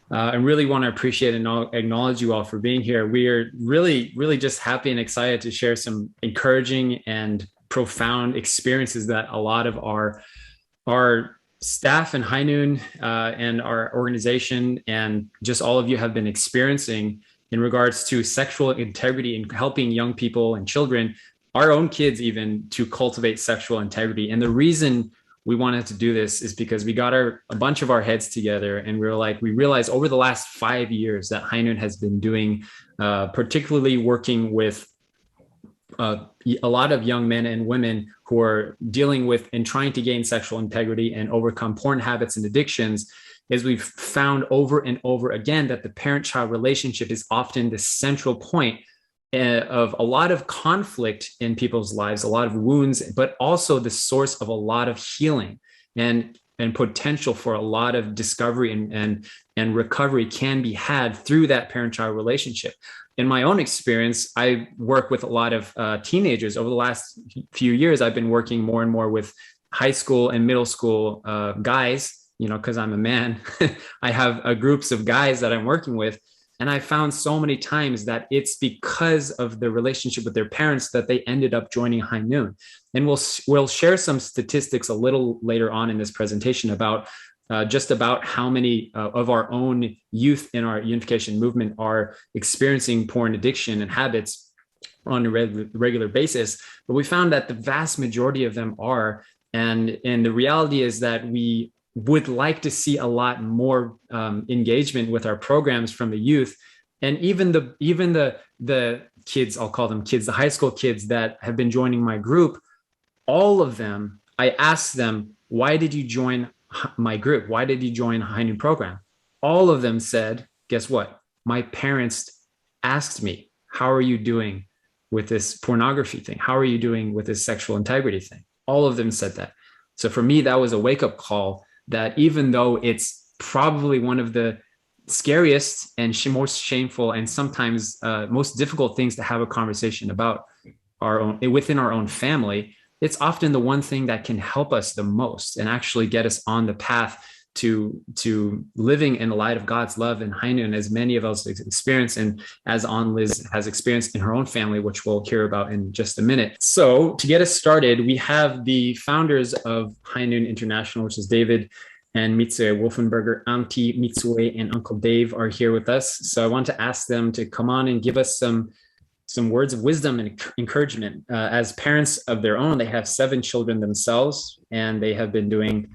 I really want to appreciate and acknowledge you all for being here. We are really just happy and excited to share some encouraging and profound experiences that a lot of our staff in High Noon and our organization and just all of you have been experiencing in regards to sexual integrity and helping young people and children, our own kids even, to cultivate sexual integrity. And the reason we wanted to do this is because we got a bunch of our heads together and we realized over the last 5 years that High Noon has been doing, particularly working with a lot of young men and women who are dealing with and trying to gain sexual integrity and overcome porn habits and addictions, is we've found over and over again that the parent-child relationship is often the central point of a lot of conflict in people's lives, a lot of wounds, but also the source of a lot of healing and potential for a lot of discovery and recovery can be had through that parent-child relationship. In my own experience, I work with a lot of teenagers. Over the last few years, I've been working more and more with high school and middle school guys, because I'm a man. I have groups of guys that I'm working with. And I found so many times that it's because of the relationship with their parents that they ended up joining High Noon. And we'll share some statistics a little later on in this presentation about just about how many of our own youth in our unification movement are experiencing porn addiction and habits on a regular basis. But we found that the vast majority of them are. And the reality is that we would like to see a lot more engagement with our programs from the youth, and even the kids, I'll call them kids, the high school kids that have been joining my group. All of them, I asked them, why did you join my group? Why did you join High Noon program? All of them said, guess what? My parents asked me, how are you doing with this pornography thing? How are you doing with this sexual integrity thing? All of them said that. So for me, that was a wake-up call that even though it's probably one of the scariest and most shameful and sometimes most difficult things to have a conversation about within our own family, it's often the one thing that can help us the most and actually get us on the path to living in the light of God's love and High Noon, as many of us experience, and as Liz has experienced in her own family, which we'll hear about in just a minute. So to get us started, we have the founders of High Noon International, which is David and Mitsue Wolfenberger. Auntie Mitsue and Uncle Dave are here with us. So I want to ask them to come on and give us some words of wisdom and encouragement. As parents of their own, they have 7 children themselves, and they have been doing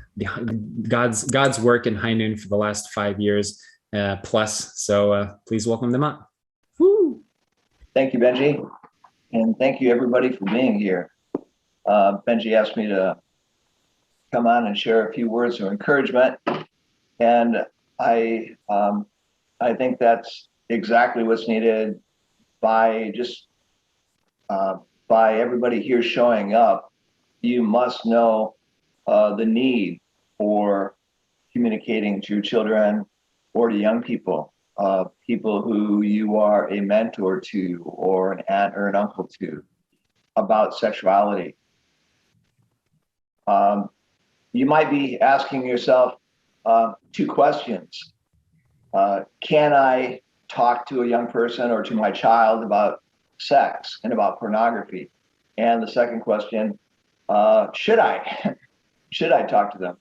God's work in High Noon for the last 5 years plus. So please welcome them up. Woo. Thank you, Benjy. And thank you, everybody, for being here. Benjy asked me to come on and share a few words of encouragement. And I think that's exactly what's needed by everybody here showing up. You must know the need for communicating to children or to young people, people who you are a mentor to or an aunt or an uncle to, about sexuality. You might be asking yourself 2 questions. Can I talk to a young person or to my child about sex and about pornography? And the second question, should I? Should I talk to them?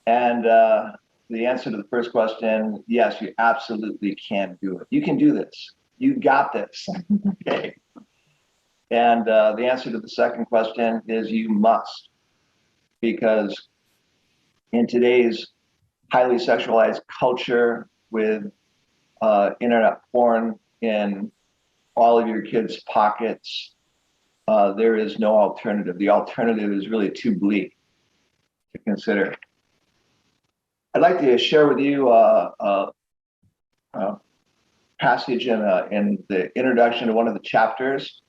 And the answer to the first question, yes, you absolutely can do it. You can do this. You got this. Okay. And the answer to the second question is you must, because in today's highly sexualized culture with internet porn in all of your kids' pockets, there is no alternative. The alternative is really too bleak to consider. I'd like to share with you a passage in the introduction to one of the chapters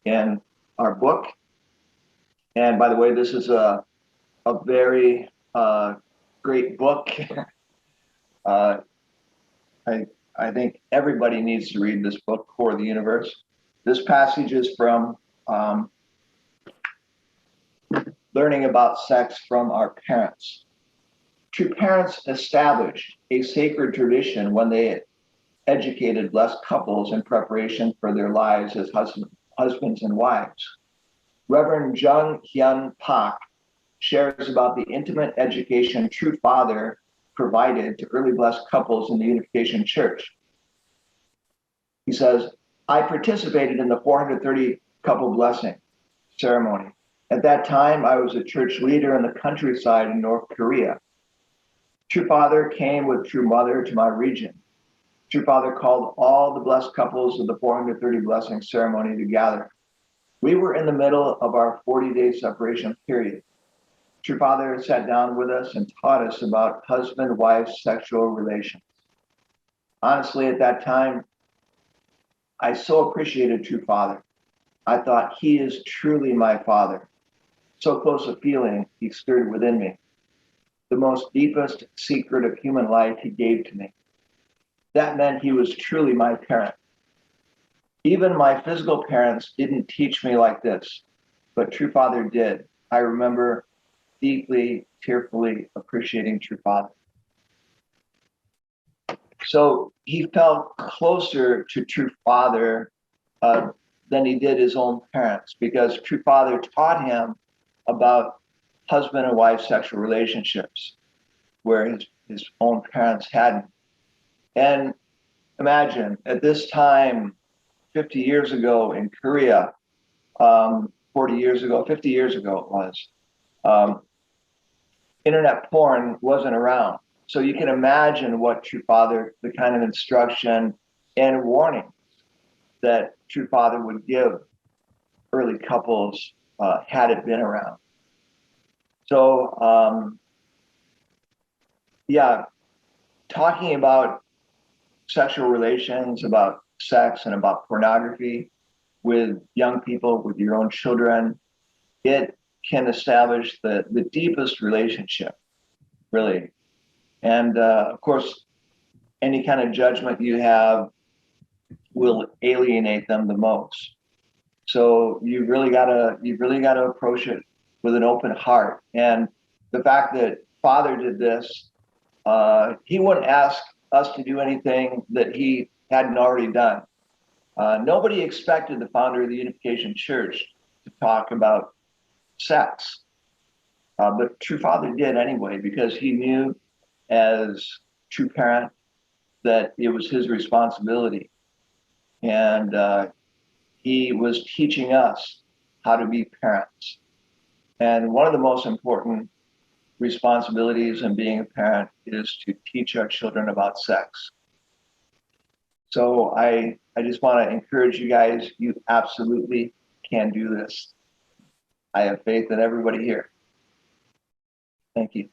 in our book. And by the way, this is a very great book. I think everybody needs to read this book, Core of the Universe. This passage is from learning about sex from our parents. True parents established a sacred tradition when they educated blessed couples in preparation for their lives as husbands and wives. Reverend Young Naphtalie shares about the intimate education True Father provided to early blessed couples in the Unification Church. He says, I participated in the 430 couple blessing ceremony. At that time, I was a church leader in the countryside in North Korea. True Father came with True Mother to my region. True Father called all the blessed couples of the 430 blessing ceremony to gather. We were in the middle of our 40-day separation period. True Father sat down with us and taught us about husband-wife sexual relations. Honestly, at that time, I so appreciated True Father. I thought he is truly my father. So close a feeling he stirred within me. The most deepest secret of human life he gave to me. That meant he was truly my parent. Even my physical parents didn't teach me like this, but True Father did. I remember deeply, tearfully appreciating True Father. So he felt closer to True Father than he did his own parents, because True Father taught him about husband and wife sexual relationships where his own parents hadn't. And imagine at this time, 50 years ago in Korea, 40 years ago, 50 years ago it was, internet porn wasn't around. So you can imagine what True Father, the kind of instruction and warning that True Father would give early couples had it been around. So, yeah, talking about sexual relations, about sex, and about pornography with young people, with your own children, it can establish the deepest relationship, really. And of course, any kind of judgment you have will alienate them the most. So you've really got to approach it with an open heart. And the fact that Father did this, he wouldn't ask us to do anything that he hadn't already done. Nobody expected the founder of the Unification Church to talk about sex, but True Father did anyway, because he knew as true parent that it was his responsibility. And he was teaching us how to be parents. And one of the most important responsibilities in being a parent is to teach our children about sex. So I just want to encourage you guys, you absolutely can do this. I have faith in everybody here. Thank you.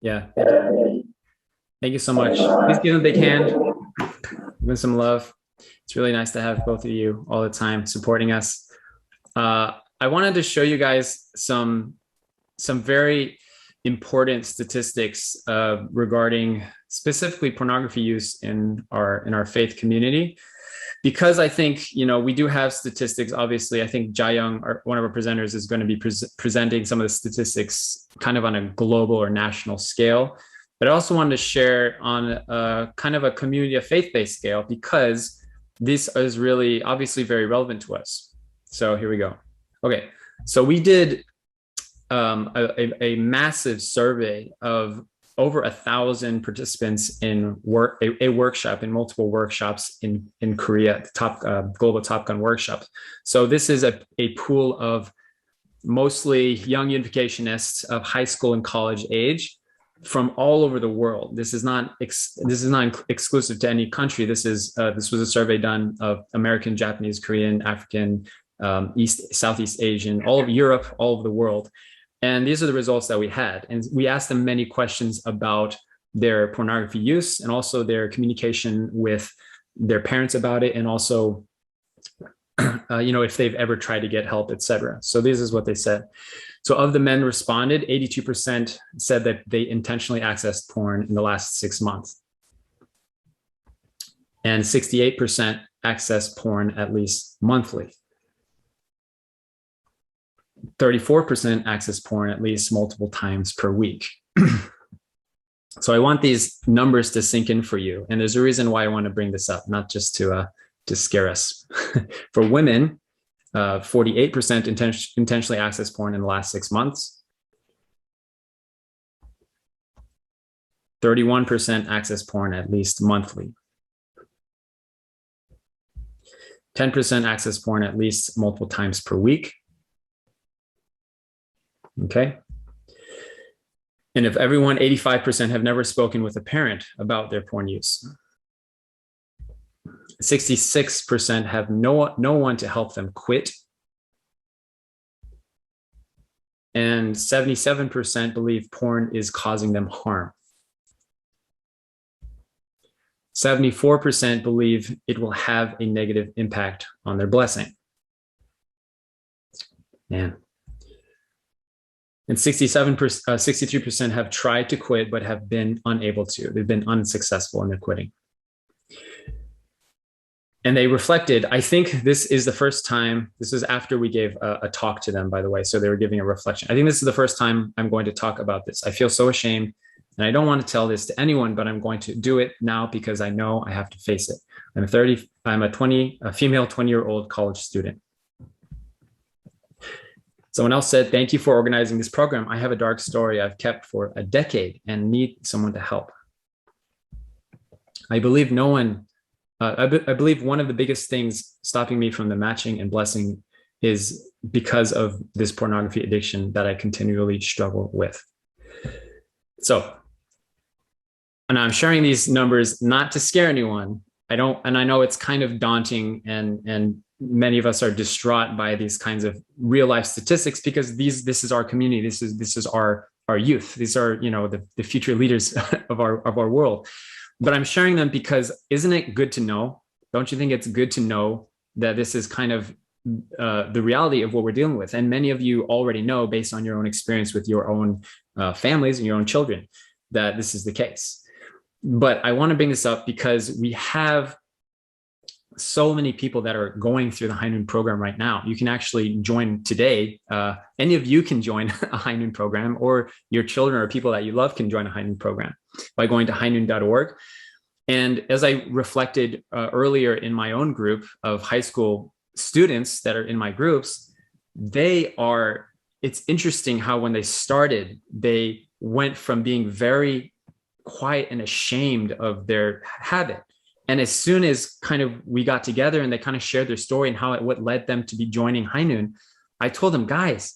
Yeah. Thank you so much. Please give them a big hand. Give them some love. It's really nice to have both of you all the time supporting us. I wanted to show you guys some very important statistics regarding specifically pornography use in our faith community, because I think, we do have statistics. Obviously, I think Jae-young, one of our presenters, is going to be presenting some of the statistics kind of on a global or national scale. But I also wanted to share on a kind of a community of faith-based scale, because this is really obviously very relevant to us. So here we go. Okay, so we did a massive survey of over 1,000 participants in a workshop, in multiple workshops in Korea, top global Top Gun workshops. So this is a pool of mostly young unificationists of high school and college age from all over the world. This is not exclusive to any country. This was a survey done of American, Japanese, Korean, African, Southeast Asian, all of Europe, all over the world. And these are the results that we had. And we asked them many questions about their pornography use and also their communication with their parents about it, and also, if they've ever tried to get help, etc. So this is what they said. So of the men responded, 82% said that they intentionally accessed porn in the last 6 months. And 68% accessed porn at least monthly. 34% access porn at least multiple times per week. So I want these numbers to sink in for you. And there's a reason why I want to bring this up, not just to scare us. For women, 48% intentionally access porn in the last 6 months. 31% access porn at least monthly. 10% access porn at least multiple times per week. Okay. And if everyone, 85% have never spoken with a parent about their porn use. 66% have no one to help them quit. And 77% believe porn is causing them harm. 74% believe it will have a negative impact on their blessing. Man. And 63% have tried to quit, but have been unable to. They've been unsuccessful in their quitting. And they reflected, I think this is the first time, this is after we gave a talk to them, by the way. So they were giving a reflection. I think this is the first time I'm going to talk about this. I feel so ashamed. And I don't want to tell this to anyone, but I'm going to do it now because I know I have to face it. I'm a female 20-year-old college student. Someone else said, thank you for organizing this program. I have a dark story I've kept for a decade and need someone to help. I believe I believe one of the biggest things stopping me from the matching and blessing is because of this pornography addiction that I continually struggle with. So, and I'm sharing these numbers not to scare anyone. I know it's kind of daunting, and many of us are distraught by these kinds of real life statistics because this is our community. This is our youth. These are, the future leaders of our world. But I'm sharing them because isn't it good to know? Don't you think it's good to know that this is kind of the reality of what we're dealing with? And many of you already know, based on your own experience with your own families and your own children, that this is the case. But I want to bring this up because we have so many people that are going through the High Noon program right now. You can actually join today. Any of you can join a High Noon program, or your children or people that you love can join a High Noon program by going to highnoon.org. And as I reflected earlier in my own group of high school students that are in my groups, it's interesting how when they started, they went from being very quiet and ashamed of their habit. And as soon as kind of we got together and they kind of shared their story and what led them to be joining High Noon, I told them, guys,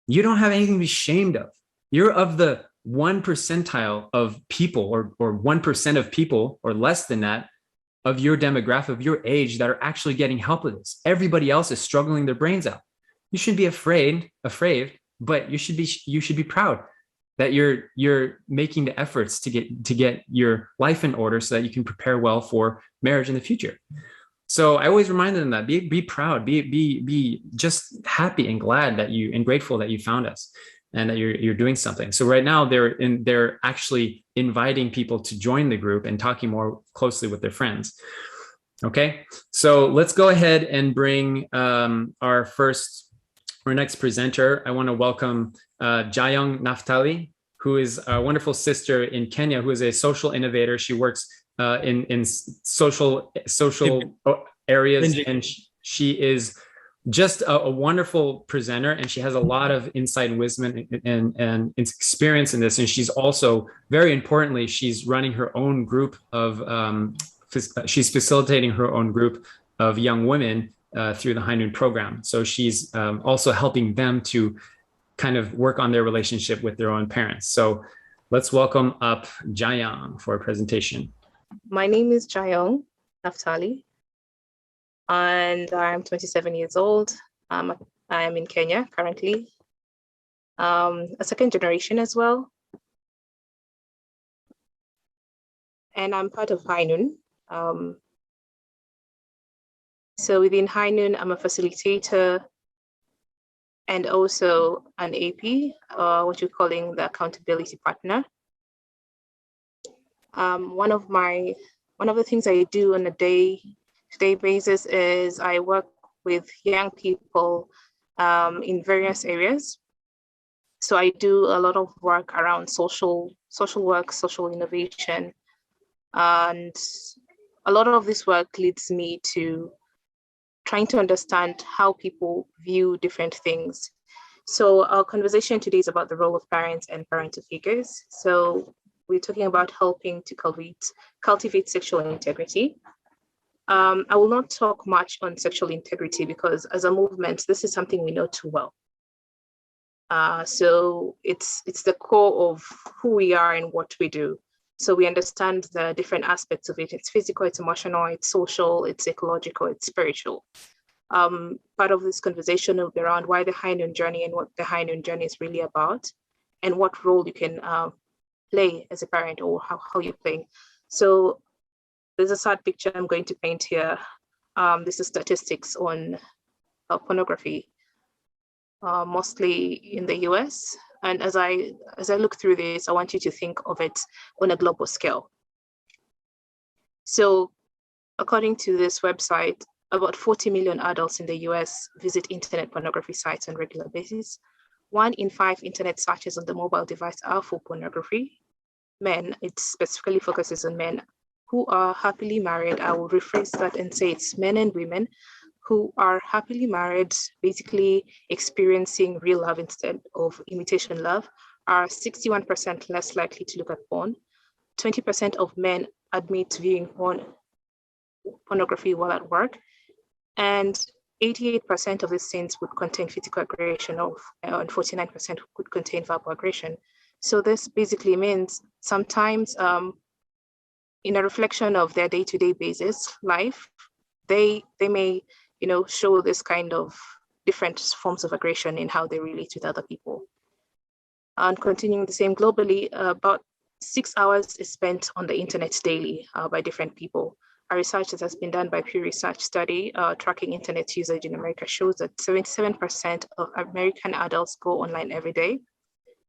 you don't have anything to be ashamed of. You're of the 1 percentile of people, or 1% of people, or less than that, of your demographic, of your age, that are actually getting help with this. Everybody else is struggling their brains out. You shouldn't be afraid, but you should be proud that you're making the efforts to get your life in order so that you can prepare well for marriage in the future. So I always remind them that be proud, be just happy and glad and grateful that you found us and that you're doing something. So right now they're actually inviting people to join the group and talking more closely with their friends. Okay, so let's go ahead and bring our next presenter. I want to welcome Young Naphtalie, who is a wonderful sister in Kenya, who is a social innovator. She works in social areas, Benjy. and she is just a wonderful presenter, and she has a lot of insight and wisdom and experience in this. And she's also, very importantly, she's running her own group she's facilitating her own group of young women through the High Noon program. So she's also helping them to kind of work on their relationship with their own parents. So let's welcome up Young for a presentation. My name is Young Naphtalie, and I'm 27 years old. I am in Kenya currently, a second generation as well. And I'm part of High Noon. So within High Noon, I'm a facilitator and also an AP, what you're calling the accountability partner. One of the things I do on a day-to-day basis is I work with young people in various areas. So I do a lot of work around social social work, social innovation. And a lot of this work leads me to trying to understand how people view different things. So our conversation today is about the role of parents and parental figures. So we're talking about helping to cultivate sexual integrity. I will not talk much on sexual integrity because as a movement, this is something we know too well. So it's the core of who we are and what we do. So we understand the different aspects of it. It's physical, it's emotional, it's social, it's ecological, it's spiritual. Part of this conversation will be around why the high noon journey and what the high noon journey is really about, and what role you can play as a parent, or how you're playing. So there's a sad picture I'm going to paint here. This is statistics on pornography, mostly in the US. And as I look through this, I want you to think of it on a global scale. So according to this website, about 40 million adults in the US visit internet pornography sites on a regular basis. 1 in 5 internet searches on the mobile device are for pornography. Men, it specifically focuses on men who are happily married. I will rephrase that and say it's men and women who are happily married, basically experiencing real love instead of imitation love, are 61% less likely to look at porn. 20% of men admit viewing pornography while at work, and 88% of these sins would contain physical aggression, and 49% could contain verbal aggression. So this basically means sometimes in a reflection of their day-to-day basis life, they may show this kind of different forms of aggression in how they relate with other people. And continuing the same globally, about 6 hours is spent on the internet daily by different people. A research that has been done by Pew Research study tracking internet usage in America shows that 77% of American adults go online every day,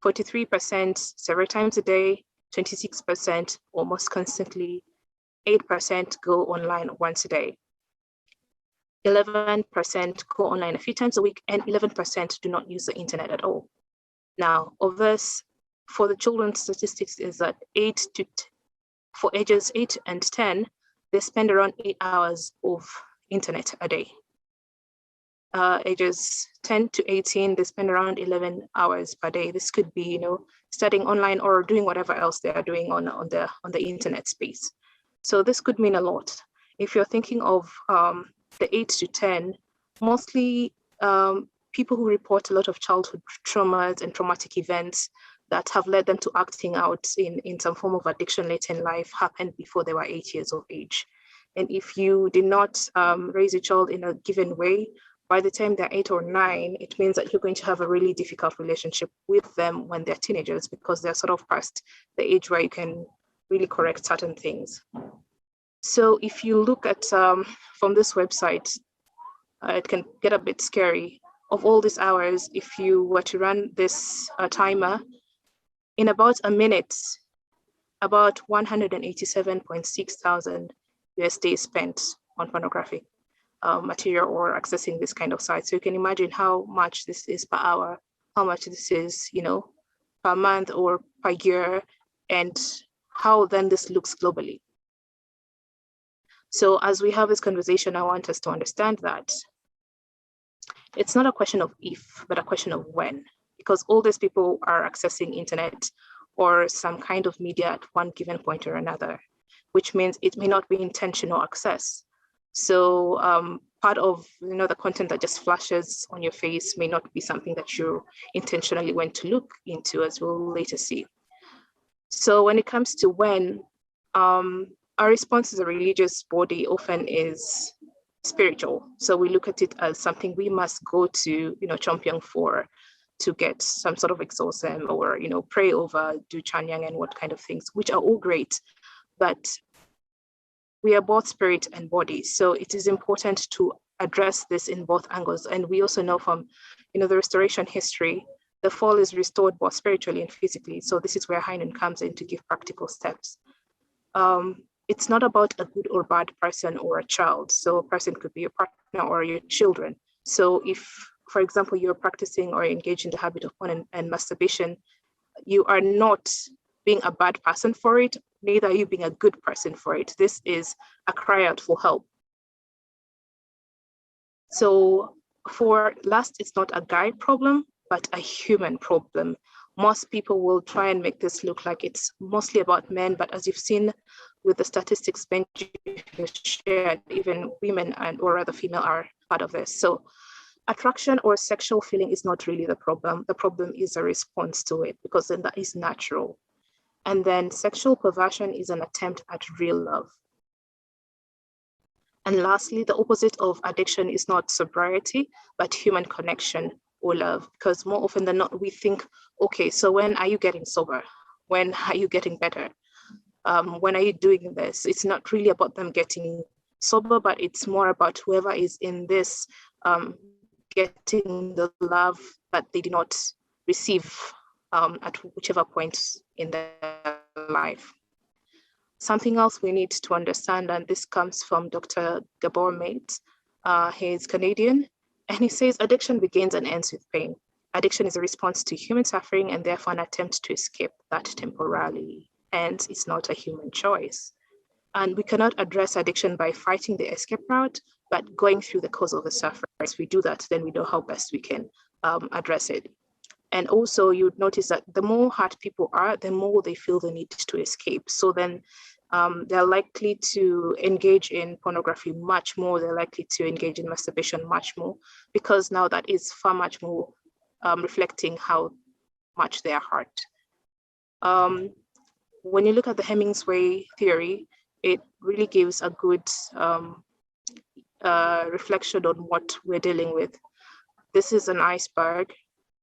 43% several times a day, 26% almost constantly, 8% go online once a day. 11% go online a few times a week, and 11% do not use the internet at all. Now, of this, for the children's statistics is that for ages 8 and 10, they spend around 8 hours of internet a day. Ages 10 to 18, they spend around 11 hours per day. This could be, studying online or doing whatever else they are doing on the internet space. So this could mean a lot. If you're thinking of the 8 to 10, mostly people who report a lot of childhood traumas and traumatic events that have led them to acting out in some form of addiction later in life happened before they were 8 years of age. And if you did not raise a child in a given way, by the time they're 8 or 9, it means that you're going to have a really difficult relationship with them when they're teenagers, because they're sort of past the age where you can really correct certain things. So if you look at from this website, it can get a bit scary. Of all these hours, if you were to run this timer, in about a minute, about 187.6 thousand USD spent on pornographic material or accessing this kind of site. So you can imagine how much this is per hour, how much this is, per month or per year, and how then this looks globally. So as we have this conversation, I want us to understand that it's not a question of if, but a question of when, because all these people are accessing internet or some kind of media at one given point or another, which means it may not be intentional access. So part of the content that just flashes on your face may not be something that you intentionally went to look into, as we'll later see. So when it comes to when, our response as a religious body often is spiritual. So we look at it as something we must go to, champion for, to get some sort of exorcism or, pray over, do chanyang and what kind of things, which are all great. But we are both spirit and body. So it is important to address this in both angles. And we also know from, the restoration history, the fall is restored both spiritually and physically. So this is where Hainan comes in to give practical steps. It's not about a good or bad person or a child. So a person could be your partner or your children. So if, for example, you're practicing or engaged in the habit of porn and masturbation, you are not being a bad person for it, neither are you being a good person for it. This is a cry out for help. So for lust, it's not a guy problem, but a human problem. Most people will try and make this look like it's mostly about men, but as you've seen with the statistics Benjy shared, even women and or rather female are part of this. So attraction or sexual feeling is not really the problem. The problem is a response to it, because then that is natural. And then sexual perversion is an attempt at real love. And lastly, the opposite of addiction is not sobriety, but human connection or love. Because more often than not, we think, okay, so when are you getting sober? When are you getting better? When are you doing this? It's not really about them getting sober, but it's more about whoever is in this getting the love that they did not receive at whichever point in their life. Something else we need to understand, and this comes from Dr. Gabor Mate, he's Canadian, and he says addiction begins and ends with pain. Addiction is a response to human suffering and therefore an attempt to escape that temporarily, and it's not a human choice. And we cannot address addiction by fighting the escape route, but going through the cause of the suffering. As we do that, then we know how best we can address it. And also you'd notice that the more hurt people are, the more they feel the need to escape. So then they're likely to engage in pornography much more. They're likely to engage in masturbation much more, because now that is far much more reflecting how much they are hurt. When you look at the Hemingway theory, it really gives a good reflection on what we're dealing with. This is an iceberg.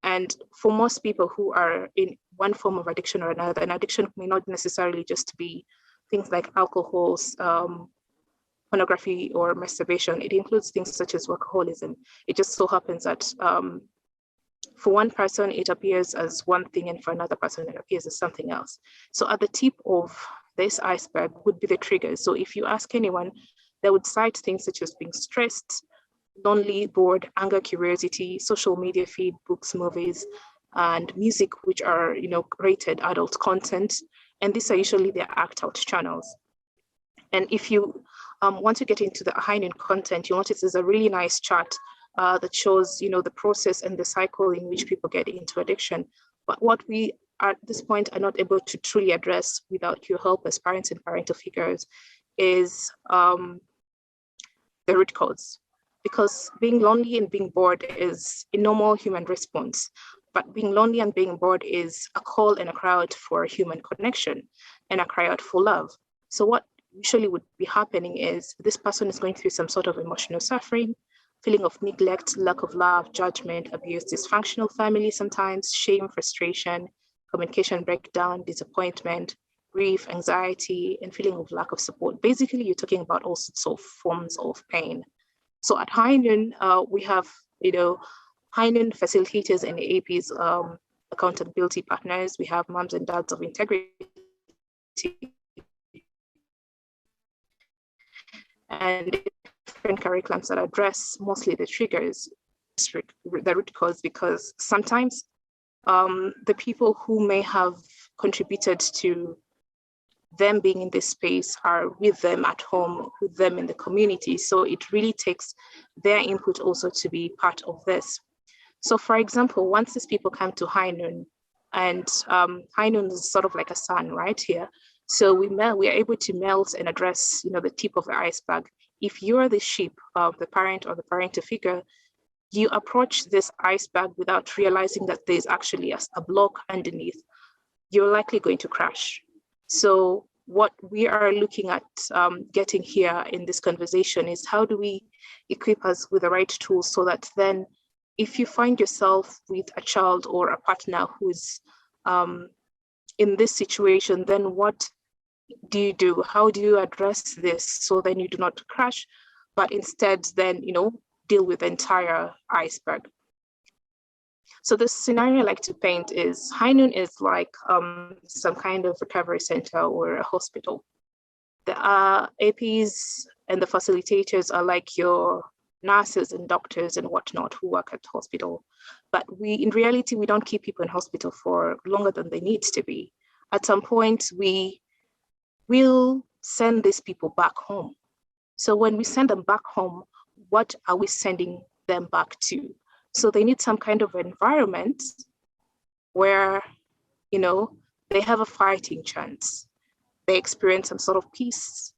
And for most people who are in one form of addiction or another, an addiction may not necessarily just be things like alcohol, pornography, or masturbation. It includes things such as workaholism. It just so happens that for one person, it appears as one thing, and for another person, it appears as something else. So at the tip of this iceberg would be the triggers. So if you ask anyone, they would cite things such as being stressed, lonely, bored, anger, curiosity, social media feed, books, movies, and music, which are, rated adult content. And these are usually their act out channels. And if you want to get into the high-end content, you'll notice there's a really nice chart that shows, the process and the cycle in which people get into addiction. But what we at this point are not able to truly address without your help as parents and parental figures is the root cause. Because being lonely and being bored is a normal human response. But being lonely and being bored is a call and a cry out for human connection and a cry out for love. So what usually would be happening is this person is going through some sort of emotional suffering, feeling of neglect, lack of love, judgment, abuse, dysfunctional family sometimes, shame, frustration, communication breakdown, disappointment, grief, anxiety, and feeling of lack of support. Basically, you're talking about all sorts of forms of pain. So at High Noon, we have, High Noon facilitators and APs, accountability partners. We have moms and dads of integrity. And different curriculums that address mostly the triggers, the root cause, because sometimes the people who may have contributed to them being in this space are with them at home, with them in the community. So it really takes their input also to be part of this. So for example, once these people come to High Noon, and High Noon is sort of like a sun right here. So we are able to melt and address, the tip of the iceberg. If you're the sheep of the parent or the parental figure, you approach this iceberg without realizing that there's actually a block underneath, you're likely going to crash. So what we are looking at getting here in this conversation is how do we equip us with the right tools so that then if you find yourself with a child or a partner who's in this situation, then what do you do? How do you address this so then you do not crash, but instead then, deal with the entire iceberg? So the scenario I like to paint is High Noon is like some kind of recovery center or a hospital. The APs and the facilitators are like your nurses and doctors and whatnot who work at hospital. But in reality, we don't keep people in hospital for longer than they need to be. at some point we will send these people back home. So when we send them back home, what are we sending them back to? So they need some kind of environment where, you know, they have a fighting chance. They experience some sort of peace,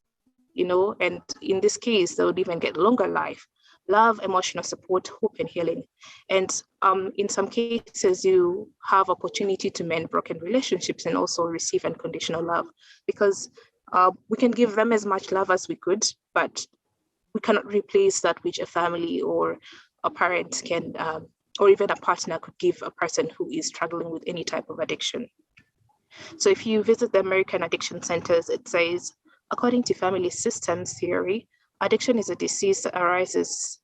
you know, and in this case, they would even get longer life, love, emotional support, hope, and healing. And in some cases, you have opportunity to mend broken relationships and also receive unconditional love, because we can give them as much love as we could, but we cannot replace that which a family or a parent can, or even a partner could give a person who is struggling with any type of addiction. So if you visit the American Addiction Centers, it says, according to family systems theory, addiction is a disease that arises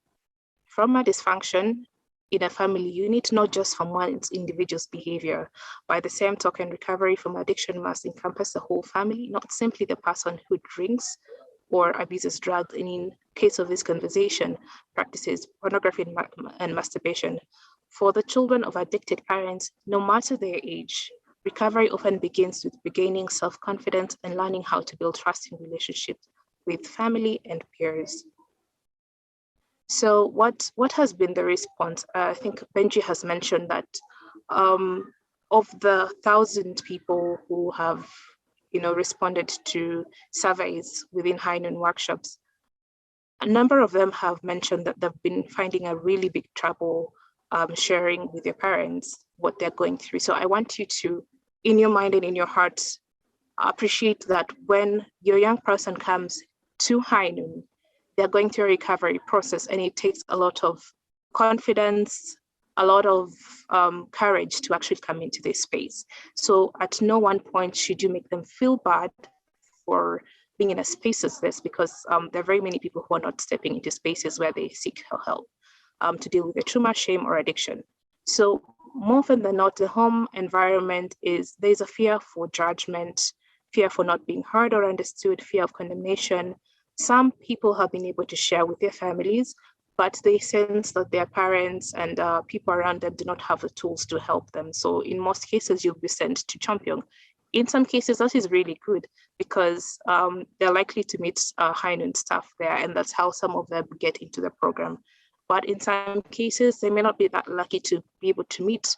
from a dysfunction in a family unit, not just from one individual's behavior. By the same token, recovery from addiction must encompass the whole family, not simply the person who drinks or abuses drugs, and in case of this conversation, practices pornography and masturbation. For the children of addicted parents, no matter their age, recovery often begins with regaining self-confidence and learning how to build trusting relationships with family and peers. So what has been the response? I think Benjy has mentioned that of the 1,000 people who have, you know, responded to surveys within High Noon workshops, a number of them have mentioned that they've been finding a really big trouble sharing with their parents what they're going through. So I want you to, in your mind and in your heart, appreciate that when your young person comes to High Noon, they're going through a recovery process, and it takes a lot of confidence, a lot of courage to actually come into this space. So at no one point should you make them feel bad for being in a space as this, because there are very many people who are not stepping into spaces where they seek help to deal with the trauma, shame, or addiction. So more often than not, the home environment there's a fear for judgment, fear for not being heard or understood, fear of condemnation. Some people have been able to share with their families, but they sense that their parents and people around them do not have the tools to help them. So in most cases, you'll be sent to Champion. In some cases, that is really good, because they're likely to meet High Noon staff there, and that's how some of them get into the program. But in some cases, they may not be that lucky to be able to meet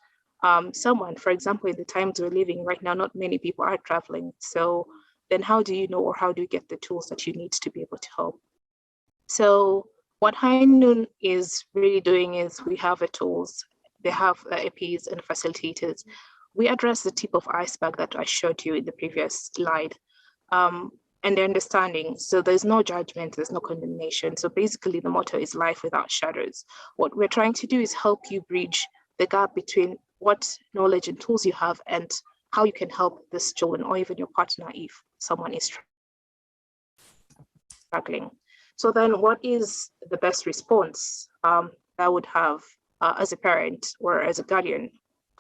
someone. For example, in the times we're living right now, not many people are traveling. So then how do you know, or how do you get the tools that you need to be able to help? So what High Noon is really doing is we have the tools, they have APs and facilitators. We address the tip of iceberg that I showed you in the previous slide, and the understanding. So there's no judgment, there's no condemnation. So basically the motto is life without shadows. What we're trying to do is help you bridge the gap between what knowledge and tools you have and how you can help this children or even your partner if someone is struggling. So then what is the best response I would have as a parent or as a guardian?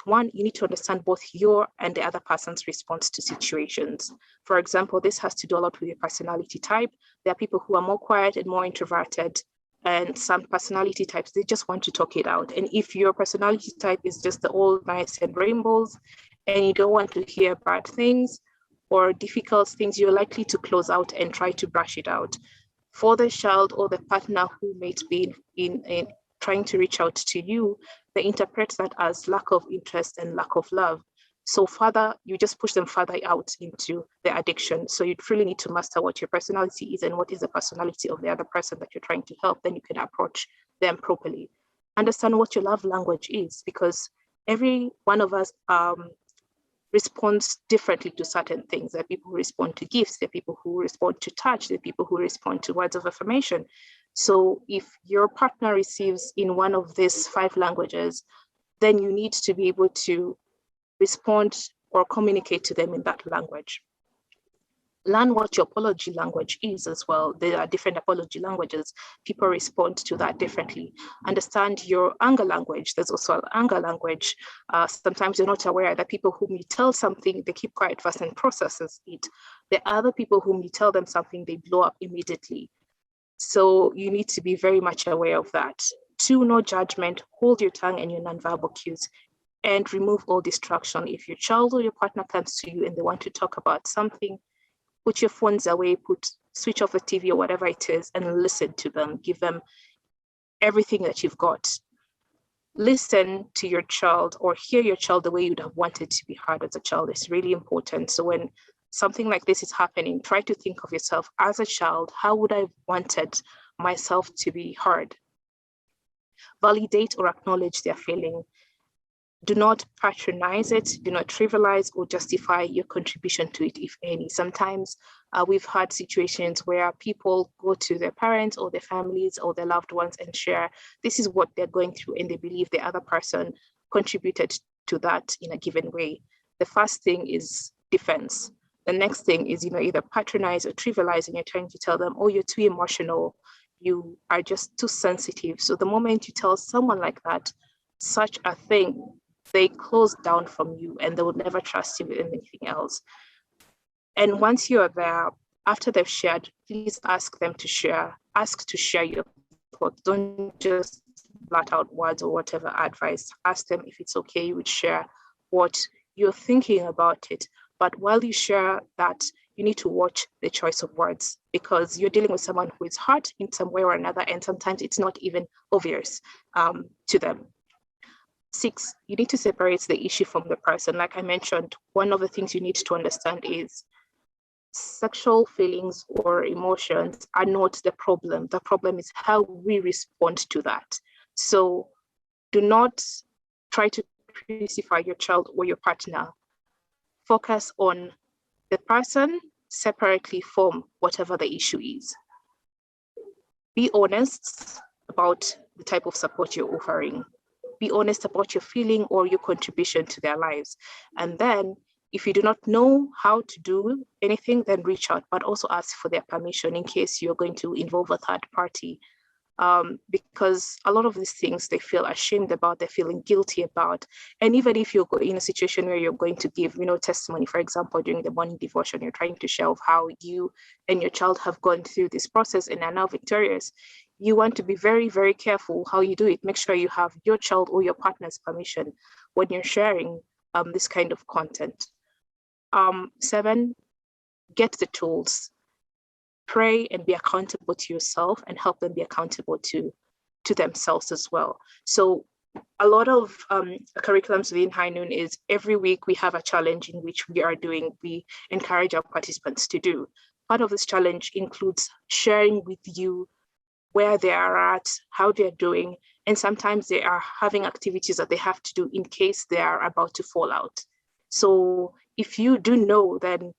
One, you need to understand both your and the other person's response to situations. For example, this has to do a lot with your personality type. There are people who are more quiet and more introverted, and some personality types, they just want to talk it out. And if your personality type is just the all nice and rainbows, and you don't want to hear bad things or difficult things, you're likely to close out and try to brush it out. For the child or the partner who may be in trying to reach out to you, they interpret that as lack of interest and lack of love. So further, you just push them further out into the addiction. So you really need to master what your personality is and what is the personality of the other person that you're trying to help. Then you can approach them properly. Understand what your love language is, because every one of us responds differently to certain things. There are people who respond to gifts, there are people who respond to touch, there are people who respond to words of affirmation. So if your partner receives in one of these 5 languages, then you need to be able to respond or communicate to them in that language. Learn what your apology language is as well. There are different apology languages. People respond to that differently. Understand your anger language. There's also an anger language. Sometimes you're not aware that people whom you tell something, they keep quiet first and processes it. There are other people whom you tell them something, they blow up immediately. So you need to be very much aware of that. 2, no judgment. Hold your tongue and your nonverbal cues. and remove all distraction. If your child or your partner comes to you and they want to talk about something, put your phones away, switch off the TV or whatever it is, and listen to them. Give them everything that you've got. Listen to your child or hear your child the way you'd have wanted to be heard as a child. It's really important. So when something like this is happening, try to think of yourself as a child. How would I have wanted myself to be heard? Validate or acknowledge their feeling. Do not patronize it, do not trivialize or justify your contribution to it, if any. Sometimes we've had situations where people go to their parents or their families or their loved ones and share, this is what they're going through, and they believe the other person contributed to that in a given way. The first thing is defense. The next thing is, either patronize or trivialize, and you're trying to tell them, oh, you're too emotional, you are just too sensitive. So the moment you tell someone like that, such a thing, they close down from you and they will never trust you with anything else. And once you are there, after they've shared, please ask them to share. Ask to share your thoughts. Don't just blurt out words or whatever advice. Ask them if it's okay, you would share what you're thinking about it. But while you share that, you need to watch the choice of words, because you're dealing with someone who is hurt in some way or another, and sometimes it's not even obvious to them. 6, you need to separate the issue from the person. Like I mentioned, one of the things you need to understand is sexual feelings or emotions are not the problem. The problem is how we respond to that. So do not try to crucify your child or your partner. Focus on the person separately from whatever the issue is. Be honest about the type of support you're offering. Be honest about your feeling or your contribution to their lives. And then if you do not know how to do anything, then reach out, but also ask for their permission in case you're going to involve a third party. Because a lot of these things they feel ashamed about, they're feeling guilty about. And even if you're in a situation where you're going to give, testimony, for example, during the morning devotion, you're trying to share of how you and your child have gone through this process and are now victorious. You want to be very, very careful how you do it. Make sure you have your child or your partner's permission when you're sharing this kind of content. 7, get the tools. Pray and be accountable to yourself and help them be accountable to themselves as well. So a lot of curriculums within High Noon is every week we have a challenge in which we encourage our participants to do. Part of this challenge includes sharing with you where they are at, how they're doing, and sometimes they are having activities that they have to do in case they are about to fall out. So if you do know, then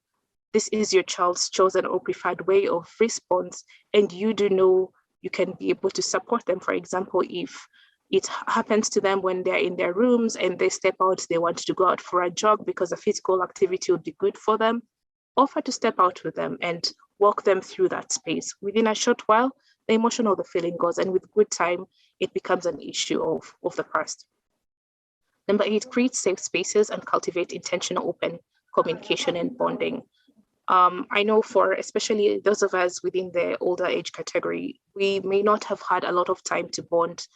this is your child's chosen or preferred way of response, and you do know you can be able to support them. For example, if it happens to them when they're in their rooms and they step out, they want to go out for a jog because a physical activity would be good for them, offer to step out with them and walk them through that space. Within a short while, the emotion or the feeling goes, and with good time, it becomes an issue of the past. Number 8, create safe spaces and cultivate intentional open communication and bonding. I know for especially those of us within the older age category, we may not have had a lot of time to bond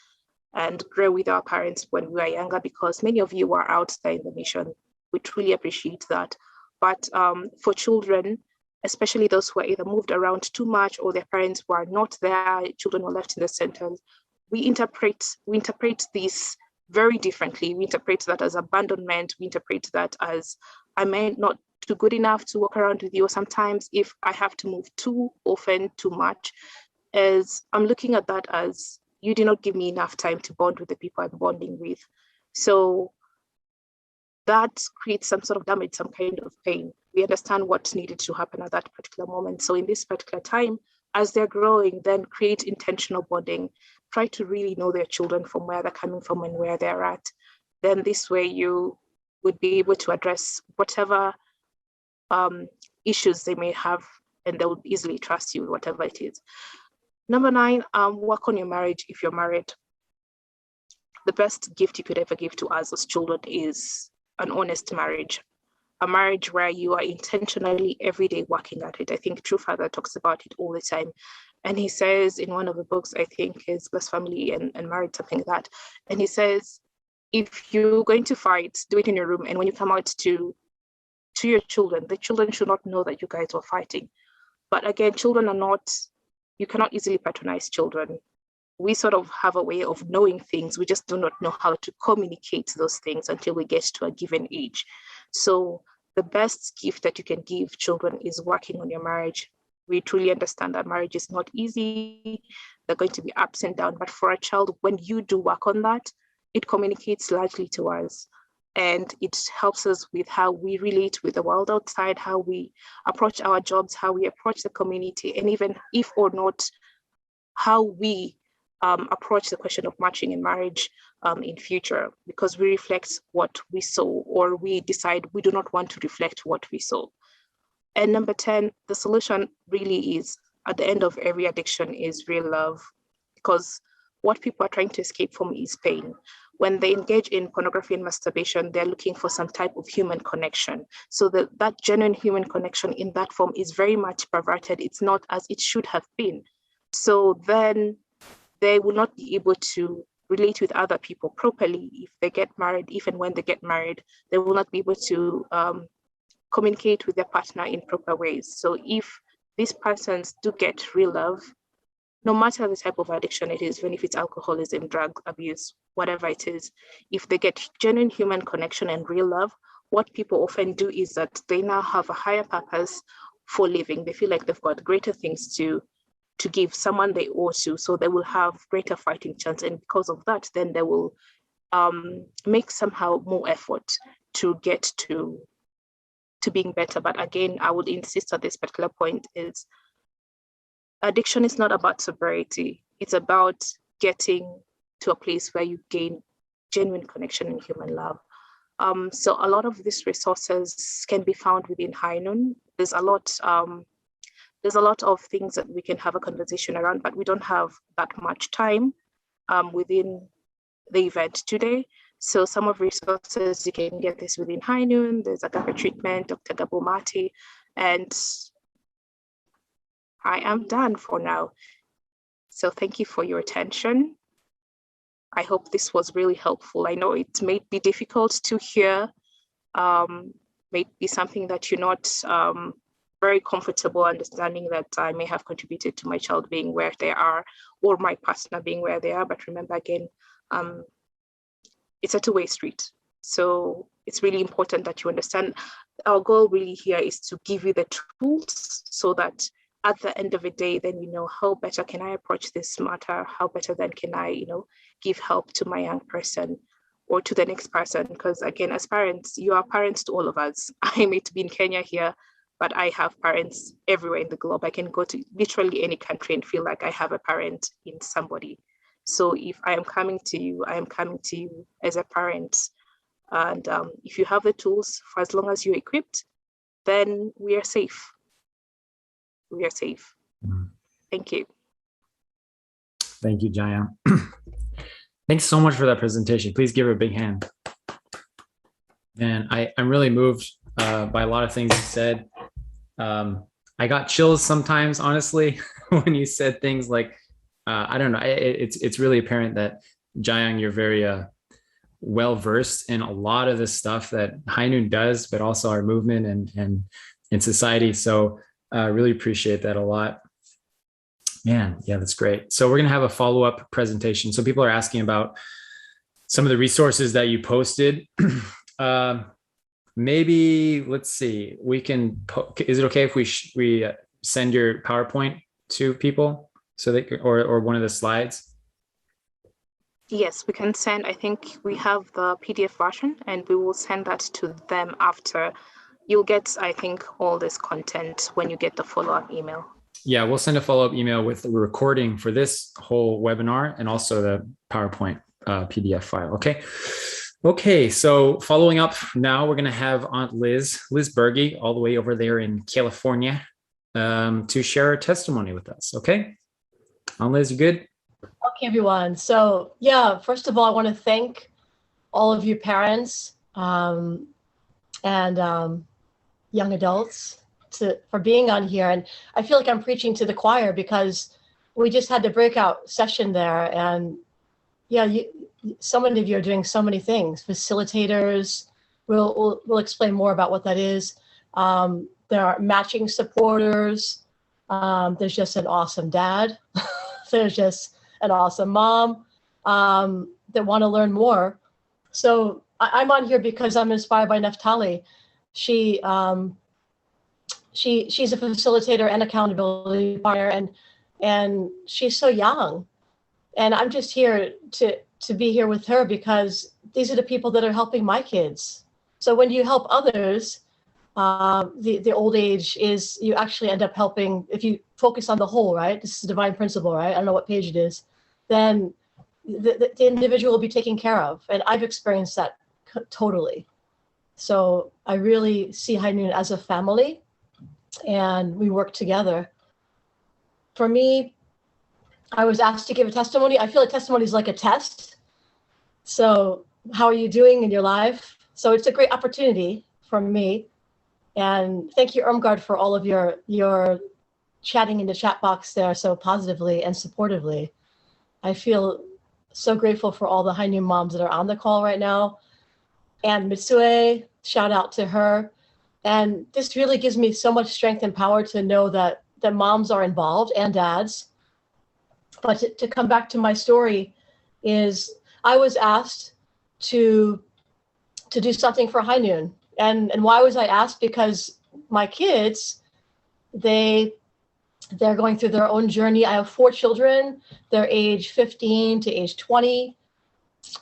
and grow with our parents when we were younger, because many of you were out there in the mission. We truly appreciate that. But for children, especially those who are either moved around too much or their parents were not there, children were left in the centers, we interpret this very differently. We interpret that as abandonment. We interpret that as I may not too good enough to walk around with you. Or sometimes if I have to move too often, too much, as I'm looking at that as you did not give me enough time to bond with the people I'm bonding with. So that creates some sort of damage, some kind of pain. We understand what needed to happen at that particular moment. So in this particular time, as they're growing, then create intentional bonding. Try to really know their children from where they're coming from and where they're at. Then this way you would be able to address whatever issues they may have, and they would easily trust you with whatever it is. Number 9, work on your marriage if you're married. The best gift you could ever give to us as children is an honest marriage. A marriage where you are intentionally every day working at it. I think True Father talks about it all the time. And he says in one of the books, I think is Blessed Family and Marriage, something like that. And he says, if you're going to fight, do it in your room. And when you come out to your children, the children should not know that you guys were fighting. But again, children are not, you cannot easily patronize children. We sort of have a way of knowing things. We just do not know how to communicate those things until we get to a given age. So the best gift that you can give children is working on your marriage. We truly understand that marriage is not easy. They're going to be ups and downs. But for a child, when you do work on that, it communicates largely to us. And it helps us with how we relate with the world outside, how we approach our jobs, how we approach the community, and even if or not, how we approach the question of matching in marriage in future, because we reflect what we saw, or we decide we do not want to reflect what we saw. And number 10, the solution really is, at the end of every addiction, is real love, because what people are trying to escape from is pain. When they engage in pornography and masturbation, they're looking for some type of human connection. So that genuine human connection in that form is very much perverted. It's not as it should have been. So then they will not be able to relate with other people properly if they get married. Even when they get married, they will not be able to communicate with their partner in proper ways. So if these persons do get real love, no matter the type of addiction it is, even if it's alcoholism, drug abuse, whatever it is, if they get genuine human connection and real love, what people often do is that they now have a higher purpose for living. They feel like they've got greater things to give, someone they owe to, so they will have greater fighting chance. And because of that, then they will make somehow more effort to get to being better. But again, I would insist at this particular point is addiction is not about sobriety. It's about getting to a place where you gain genuine connection and human love. So a lot of these resources can be found within High Noon. There's a lot of things that we can have a conversation around, but we don't have that much time within the event today. So some of the resources, you can get this within High Noon. There's Agape Treatment, Dr. Gabo Mati, and I am done for now. So thank you for your attention. I hope this was really helpful. I know it may be difficult to hear, may be something that you're not very comfortable understanding, that I may have contributed to my child being where they are, or my partner being where they are. But remember, again, it's a two-way street. So it's really important that you understand. Our goal really here is to give you the tools so that at the end of the day, then you know how better can I approach this matter? How better then can I, give help to my young person or to the next person? Because again, as parents, you are parents to all of us. I may be in Kenya here, but I have parents everywhere in the globe. I can go to literally any country and feel like I have a parent in somebody. So if I am coming to you, I am coming to you as a parent. And if you have the tools, for as long as you're equipped, then we are safe. We are safe. Thank you. Thank you, Jaya. Thanks so much for that presentation. Please give her a big hand. And I'm really moved by a lot of things you said. I got chills sometimes, honestly, when you said things like, I don't know, it's really apparent that Jayang, you're very well versed in a lot of the stuff that High Noon does, but also our movement and in society. So I really appreciate that a lot. Man, yeah, that's great. So we're going to have a follow-up presentation. So people are asking about some of the resources that you posted. Maybe, let's see, we can, is it okay if we send your PowerPoint to people so they can, or one of the slides? Yes, we can send, I think we have the PDF version and we will send that to them after. You'll get, I think, all this content when you get the follow-up email. Yeah, we'll send a follow-up email with the recording for this whole webinar and also the PowerPoint PDF file, okay? Okay, so following up now, we're gonna have Aunt Liz Buergi, all the way over there in California, to share her testimony with us, okay? Aunt Liz, you good? Okay, everyone. So yeah, first of all, I want to thank all of you parents and young adults for being on here. And I feel like I'm preaching to the choir because we just had the breakout session there. And yeah, so many of you are doing so many things. Facilitators, we'll explain more about what that is. There are matching supporters. There's just an awesome dad. There's just an awesome mom that want to learn more. So I'm on here because I'm inspired by Naphtalie. She's a facilitator and accountability partner, and she's so young. And I'm just here to be here with her because these are the people that are helping my kids. So when you help others, the old age is you actually end up helping. If you focus on the whole, right? This is a divine principle, right? I don't know what page it is. Then the individual will be taken care of. And I've experienced that totally. So I really see High Noon as a family, and we work together. For me, I was asked to give a testimony. I feel like testimony is like a test. So how are you doing in your life? So it's a great opportunity for me. And thank you, Irmgard, for all of your chatting in the chat box there so positively and supportively. I feel so grateful for all the High Noon moms that are on the call right now. And Mitsue, shout out to her. And this really gives me so much strength and power to know that moms are involved and dads. But to come back to my story is I was asked to do something for High Noon. And why was I asked? Because my kids, they're going through their own journey. I have 4 children. They're age 15 to age 20.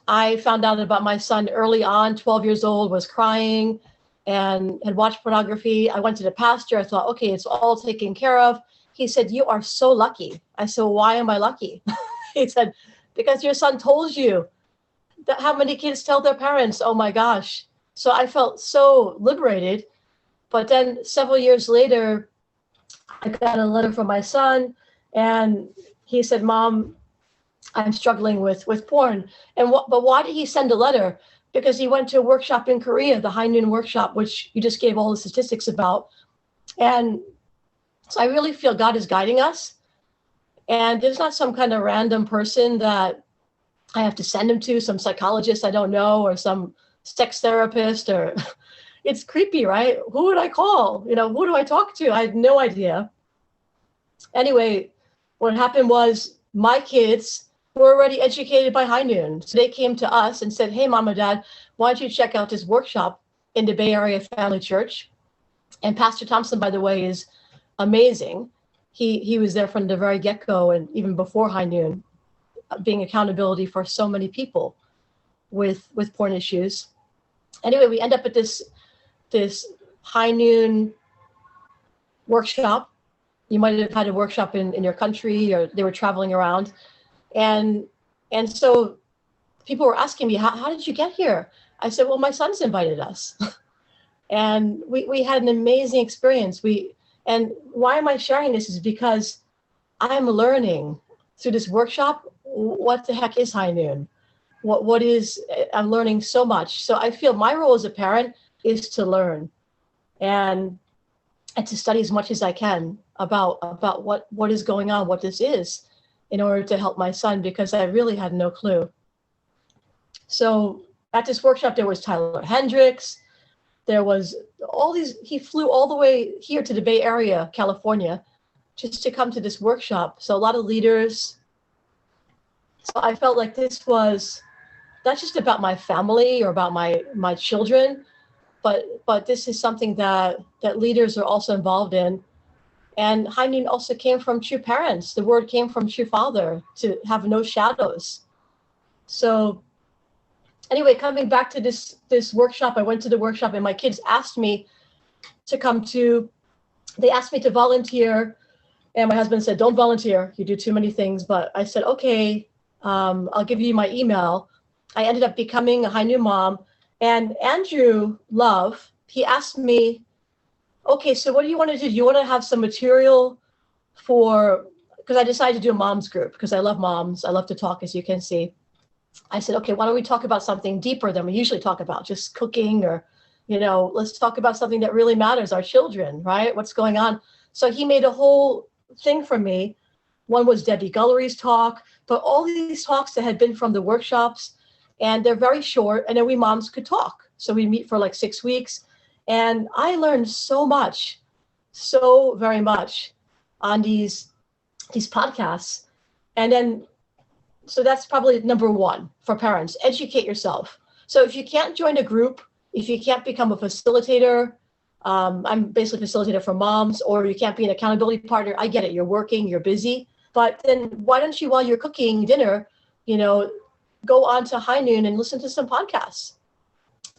I found out about my son early on, 12 years old, was crying and had watched pornography. I went to the pastor. I thought, okay, it's all taken care of. He said, you are so lucky. I said, why am I lucky? He said, because your son told you. That how many kids tell their parents, oh my gosh. So I felt so liberated. But then several years later, I got a letter from my son, and he said, Mom, I'm struggling with porn. But why did he send a letter? Because he went to a workshop in Korea, the High Noon workshop, which you just gave all the statistics about. And so I really feel God is guiding us. And there's not some kind of random person that I have to send him to, some psychologist I don't know, or some sex therapist, or it's creepy, right? Who would I call? Who do I talk to? I had no idea. Anyway, what happened was my kids were already educated by High Noon. So they came to us and said, hey, Mom and Dad, why don't you check out this workshop in the Bay Area Family Church? And Pastor Thompson, by the way, is amazing. He was there from the very get-go and even before High Noon, being accountability for so many people with porn issues. Anyway, we end up at this High Noon workshop. You might have had a workshop in your country, or they were traveling around. And so people were asking me, how did you get here? I said, well, my son's invited us. And we had an amazing experience. And why am I sharing this is because I'm learning through this workshop, what the heck is High Noon? I'm learning so much. So I feel my role as a parent is to learn and to study as much as I can about what is going on, what this is, in order to help my son, because I really had no clue. So at this workshop, there was Tyler Hendricks. There was all these, he flew all the way here to the Bay Area, California, just to come to this workshop. So a lot of leaders. So I felt like this was not just about my family or about my children, but this is something that leaders are also involved in. And High Noon also came from true parents. The word came from true father, to have no shadows. So anyway, coming back to this workshop, I went to the workshop and my kids asked me to come to, they asked me to volunteer. And my husband said, don't volunteer. You do too many things. But I said, okay, I'll give you my email. I ended up becoming a High Noon mom. And Andrew Love, he asked me, okay, so what do you want to do? Do you want to have some material because I decided to do a mom's group because I love moms. I love to talk, as you can see. I said, okay, why don't we talk about something deeper than we usually talk about, just cooking, or, let's talk about something that really matters, our children, right? What's going on? So he made a whole thing for me. One was Debbie Gullery's talk, but all these talks that had been from the workshops, and they're very short, and then we moms could talk. So we meet for like 6 weeks, and I learned so much, so very much on these podcasts. And then, so that's probably number one for parents: educate yourself. So if you can't join a group, if you can't become a facilitator, I'm basically a facilitator for moms, or you can't be an accountability partner. I get it. You're working, you're busy, but then why don't you, while you're cooking dinner, go on to High Noon and listen to some podcasts.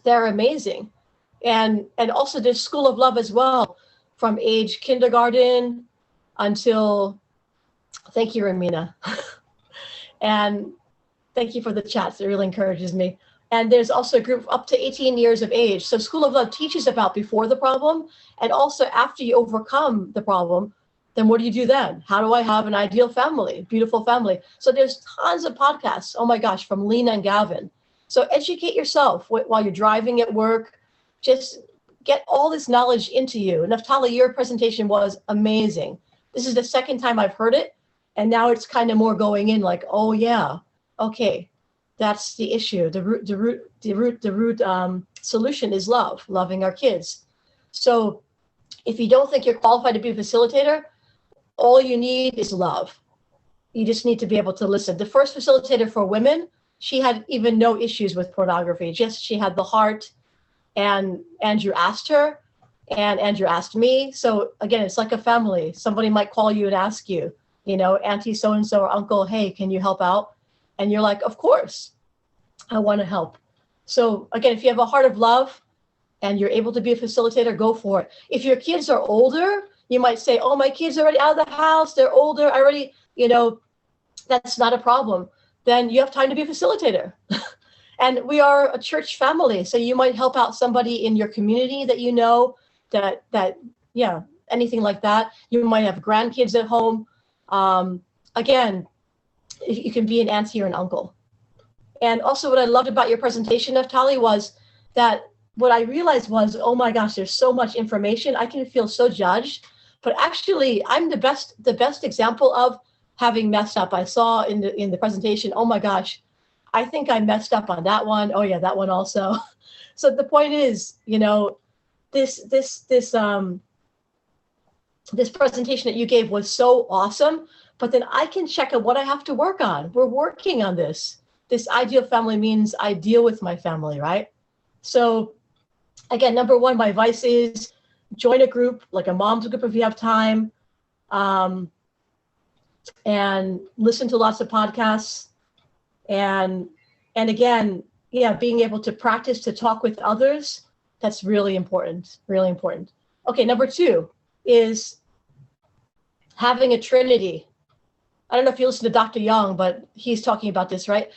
They're amazing. And also there's School of Love as well, from age kindergarten until, thank you, Ramina. And thank you for the chats. It really encourages me. And there's also a group up to 18 years of age. So School of Love teaches about before the problem, and also after you overcome the problem, then what do you do then? How do I have an ideal family, beautiful family? So there's tons of podcasts. Oh my gosh, from Lena and Gavin. So educate yourself while you're driving at work. Just get all this knowledge into you. Naphtalie, your presentation was amazing. This is the second time I've heard it, and now it's kind of more going in like, oh yeah, okay, that's the issue. The root solution is love, loving our kids. So if you don't think you're qualified to be a facilitator, all you need is love. You just need to be able to listen. The first facilitator for women, she had even no issues with pornography. Just she had the heart, and Andrew asked her, and Andrew asked me. So again, it's like a family. Somebody might call you and ask you, Auntie so-and-so or Uncle, hey, can you help out? And you're like, of course, I want to help. So again, if you have a heart of love and you're able to be a facilitator, go for it. If your kids are older, you might say, oh, my kids are already out of the house. They're older. I already, that's not a problem. Then you have time to be a facilitator. And we are a church family. So you might help out somebody in your community that anything like that. You might have grandkids at home. Again, you can be an auntie or an uncle. And also what I loved about your presentation, Naphtalie, was that what I realized was, oh my gosh, there's so much information. I can feel so judged. But actually, I'm the best example of having messed up. I saw in the presentation, oh my gosh, I think I messed up on that one. Oh yeah, that one also. So the point is, this presentation that you gave was so awesome. But then I can check out what I have to work on. We're working on this. This ideal family means I deal with my family, right? So again, number one, my advice is join a group, like a mom's group if you have time, and listen to lots of podcasts. And again, being able to practice to talk with others, that's really important, really important. Okay, number two is having a trinity. I don't know if you listen to Dr. Young, but he's talking about this, right?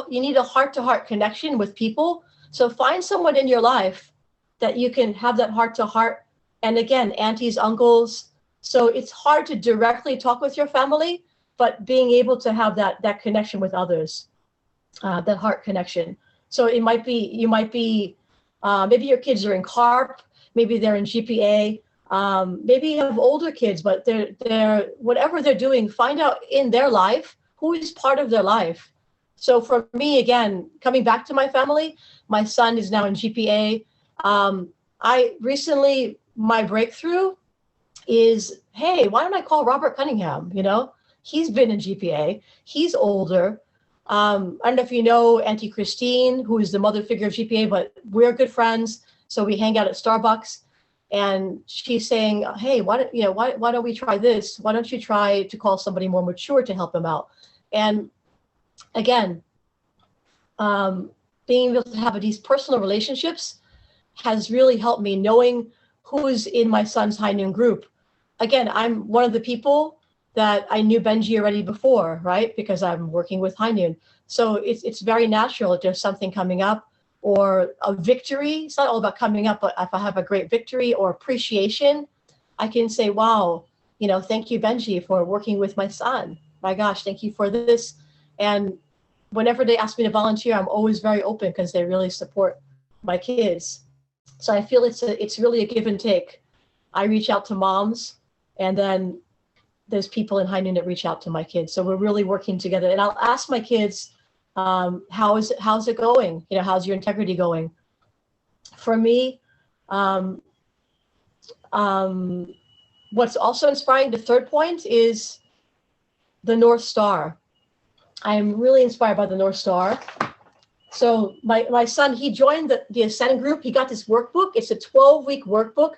You need a heart-to-heart connection with people. So find someone in your life that you can have that heart-to-heart. And again, aunties, uncles. So it's hard to directly talk with your family, but being able to have that connection with others, that heart connection. So you might be, maybe your kids are in CARP, maybe they're in GPA, maybe you have older kids, but they're whatever they're doing, find out in their life who is part of their life. So for me, again, coming back to my family, my son is now in GPA. My breakthrough is, hey, why don't I call Robert Cunningham? He's been in GPA. He's older. I don't know if you know Auntie Christine, who is the mother figure of GPA, but we're good friends. So we hang out at Starbucks, and she's saying, hey, why don't we try this? Why don't you try to call somebody more mature to help him out? And again, being able to have these personal relationships has really helped me, knowing who's in my son's High Noon group. Again, I'm one of the people that I knew Benjy already before, right? Because I'm working with High Noon. So it's very natural if there's something coming up or a victory. It's not all about coming up, but if I have a great victory or appreciation, I can say, wow, thank you, Benjy, for working with my son. My gosh, thank you for this. And whenever they ask me to volunteer, I'm always very open because they really support my kids. So I feel it's really a give and take. I reach out to moms, and then there's people in High Noon that reach out to my kids. So we're really working together. And I'll ask my kids, How's it going? How's your integrity going? For me, what's also inspiring, the third point, is the North Star. I am really inspired by the North Star. So my son, he joined the Ascend group. He got this workbook. It's a 12-week workbook.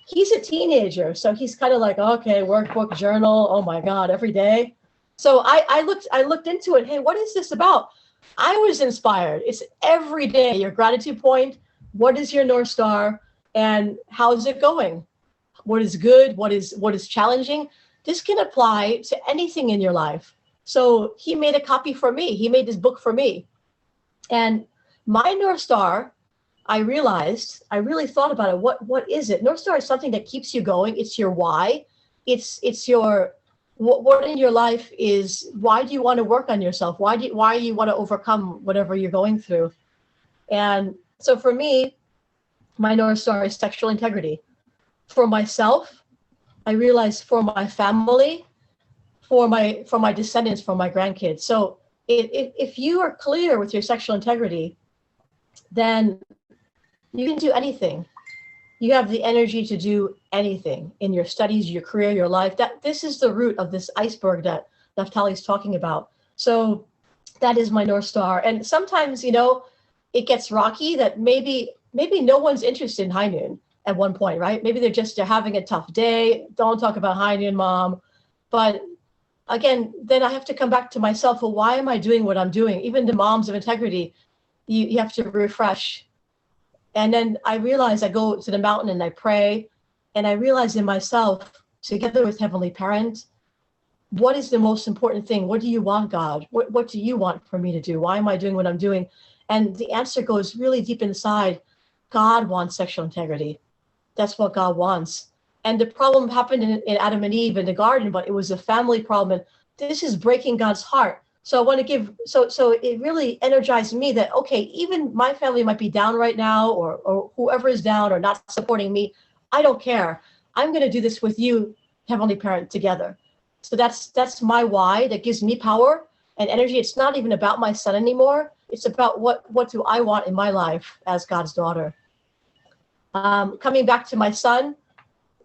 He's a teenager, so he's kind of like, okay, workbook, journal, oh my God, every day. So I looked into it. Hey, what is this about? I was inspired. It's every day, your gratitude point. What is your North Star, and how is it going? What is good? What is challenging? This can apply to anything in your life. So he made a copy for me. He made this book for me. And my North Star, I realized, I really thought about it. What is it? North Star is something that keeps you going. It's your why. It's your, what in your life is, why do you want to work on yourself? Why do you want to overcome whatever you're going through? And so for me, my North Star is sexual integrity. For myself, I realized, for my family, for my descendants, for my grandkids. So if you are clear with your sexual integrity, then you can do anything. You have the energy to do anything in your studies, your career, your life. This is the root of this iceberg that Naphtalie is talking about. So that is my North Star. And sometimes, it gets rocky, that maybe no one's interested in high noon at one point, right? Maybe they're having a tough day. Don't talk about high noon, mom. But again, then I have to come back to myself. Well, why am I doing what I'm doing? Even the moms of integrity, you have to refresh. And then I realize, I go to the mountain and I pray, and I realize in myself, together with Heavenly Parent, what is the most important thing? What do you want, God? What do you want for me to do? Why am I doing what I'm doing? And the answer goes really deep inside. God wants sexual integrity. That's what God wants. And the problem happened in Adam and Eve in the garden, but it was a family problem. And this is breaking God's heart. So I want to give, so it really energized me that, okay, even my family might be down right now, or whoever is down or not supporting me. I don't care. I'm going to do this with you, Heavenly Parent, together. So that's my why. That gives me power and energy. It's not even about my son anymore. It's about what do I want in my life as God's daughter. Coming back to my son,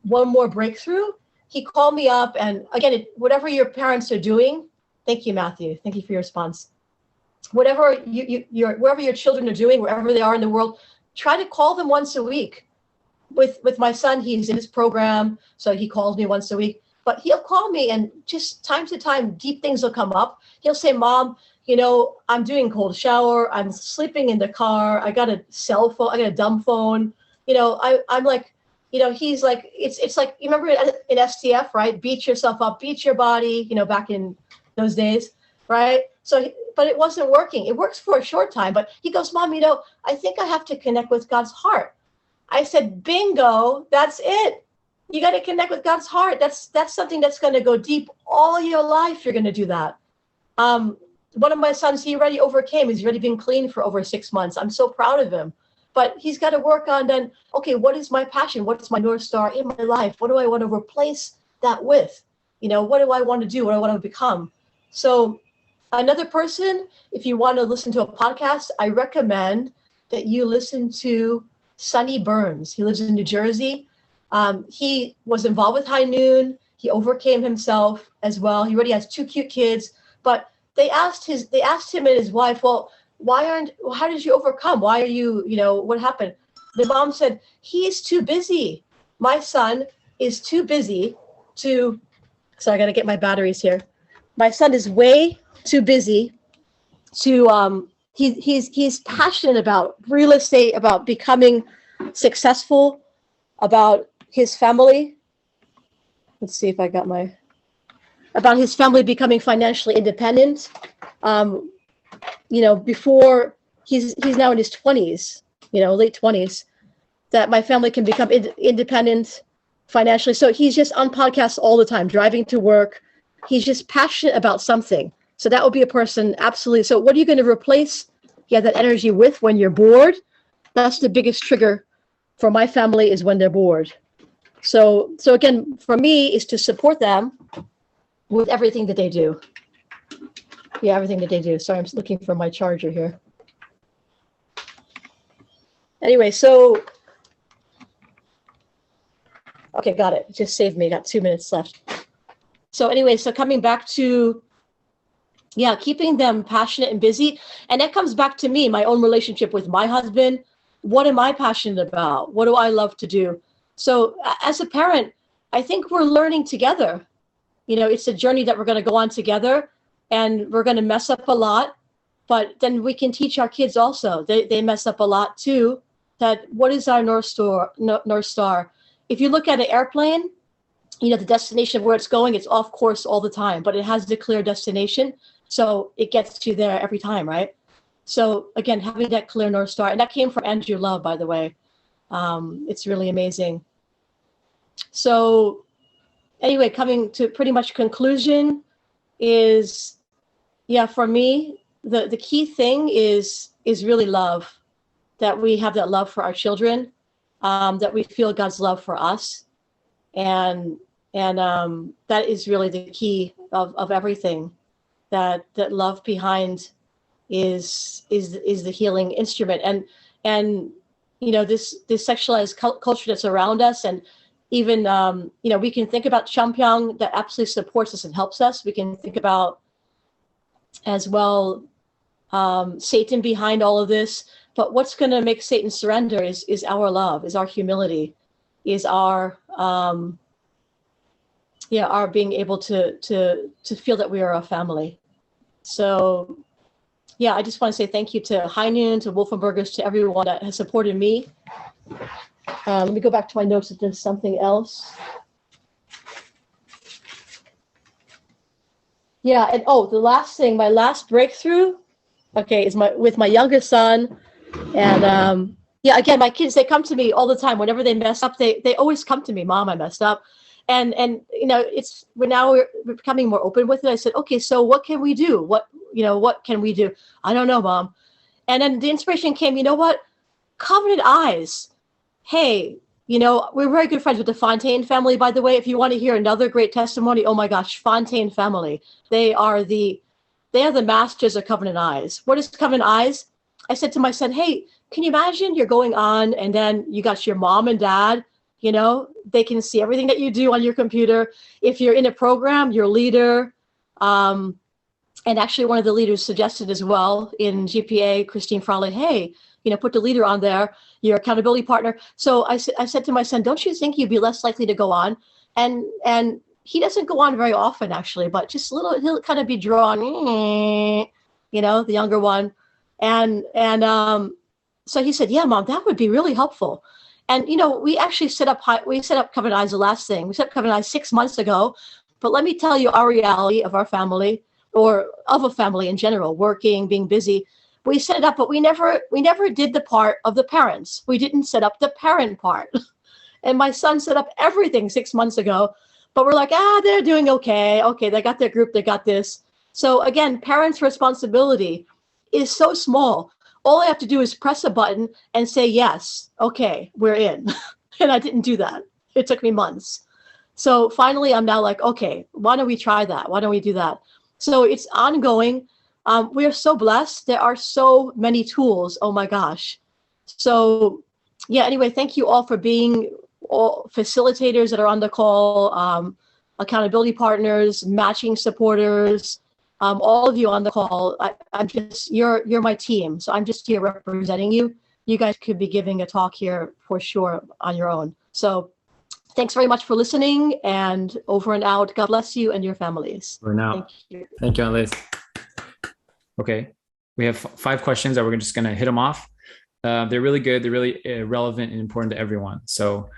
one more breakthrough. He called me up, and again, whatever your parents are doing, thank you, Matthew. Thank you for your response. Whatever wherever your children are doing, wherever they are in the world, try to call them once a week. With my son, he's in his program, so he calls me once a week. But he'll call me, and just time to time, deep things will come up. He'll say, Mom, I'm doing cold shower. I'm sleeping in the car. I got a cell phone. I got a dumb phone. I'm like, he's like, it's like, you remember in STF, right? Beat yourself up, beat your body, back in those days, right? So, but it wasn't working. It works for a short time, but he goes, Mom, I think I have to connect with God's heart. I said, bingo, that's it. You got to connect with God's heart. That's something that's going to go deep all your life. You're going to do that. One of my sons, he already overcame. He's already been clean for over 6 months. I'm so proud of him. But he's got to work on then, okay, what is my passion? What's my North Star in my life? What do I want to replace that with? What do I want to do? What do I want to become? So another person, if you want to listen to a podcast, I recommend that you listen to Sonny Burns. He lives in New Jersey. He was involved with High Noon. He overcame himself as well. He already has 2 cute kids, but they asked him and his wife, well, how did you overcome? Why are you, what happened? The mom said, he's too busy. My son is too busy so I got to get my batteries here. My son is way too busy to, he's passionate about real estate, about becoming successful, about his family. Let's see if I got about his family becoming financially independent. Before he's now in his 20s, late 20s, that my family can become independent financially. So he's just on podcasts all the time, driving to work. He's just passionate about something. So that would be a person, absolutely. So what are you going to replace that energy with when you're bored? That's the biggest trigger for my family, is when they're bored. So again, for me, is to support them with everything that they do. Yeah, everything that they do. Sorry, I'm looking for my charger here. Anyway, so, okay, got it. Just saved me. Got 2 minutes left. So anyway, so coming back to, yeah, keeping them passionate and busy. And that comes back to me, my own relationship with my husband. What am I passionate about? What do I love to do? So as a parent, I think we're learning together. You know, it's a journey that we're going to go on together, and we're going to mess up a lot, but then we can teach our kids also. They mess up a lot too. That what is our North Star? If you look at an airplane, you know, the destination of where it's going, it's off course all the time, but it has the clear destination. So it gets you there every time, right? So again, having that clear North Star, and that came from Andrew Love, by the way. It's really amazing. So anyway, coming to pretty much conclusion is, yeah, for me, the key thing is really love, that we have that love for our children, that we feel God's love for us. And that is really the key of everything, that love behind is the healing instrument. And you know, this sexualized culture that's around us, and even you know, we can think about Champyong that absolutely supports us and helps us. We can think about as well Satan behind all of this. But what's going to make Satan surrender is our love, is our humility, is our our being able to feel that we are a family. So yeah, I just want to say thank you to Hainan, to Wolfenbergers, to everyone that has supported me. Let me go back to my notes if there's something else. Yeah, and oh, the last thing, my last breakthrough, okay, is with my youngest son. And yeah, again, my kids, they come to me all the time. Whenever they mess up, they always come to me, Mom, I messed up. And you know, we're becoming more open with it. I said, okay, so what can we do? What can we do? I don't know, Mom. And then the inspiration came, you know what? Covenant Eyes. Hey, you know, we're very good friends with the Fontaine family, by the way. If you want to hear another great testimony, oh my gosh, Fontaine family. They are the masters of Covenant Eyes. What is Covenant Eyes? I said to my son, hey, can you imagine you're going on and then you got your mom and dad, you know, they can see everything that you do on your computer. If you're in a program, your leader, and actually one of the leaders suggested as well in GPA, Christine Frawley, hey, you know, put the leader on there, your accountability partner. So I said to my son, don't you think you'd be less likely to go on? And he doesn't go on very often, actually, but just he'll kind of be drawn, you know, the younger one. And so he said, yeah, Mom, that would be really helpful. And, you know, we actually set up Covenant Eyes, the last thing. We set up Covenant Eyes 6 months ago. But let me tell you our reality of our family, or of a family in general, working, being busy. We set it up, but we never did the part of the parents. We didn't set up the parent part. And my son set up everything 6 months ago. But we're like, they're doing okay. Okay, they got their group, they got this. So again, parents' responsibility is so small. All I have to do is press a button and say, yes, okay, we're in. And I didn't do that. It took me months. So finally, I'm now like, okay, why don't we try that? Why don't we do that? So it's ongoing. We are so blessed. There are so many tools. Oh my gosh. So yeah, anyway, thank you all for being all facilitators that are on the call, accountability partners, matching supporters, all of you on the call. I'm just, you're my team. So I'm just here representing you. You guys could be giving a talk here for sure on your own. So thanks very much for listening, and over and out. God bless you and your families. Over and out. Thank you, Annalise. Okay. We have 5 questions that we're just going to hit them off. They're really good. They're really relevant and important to everyone. So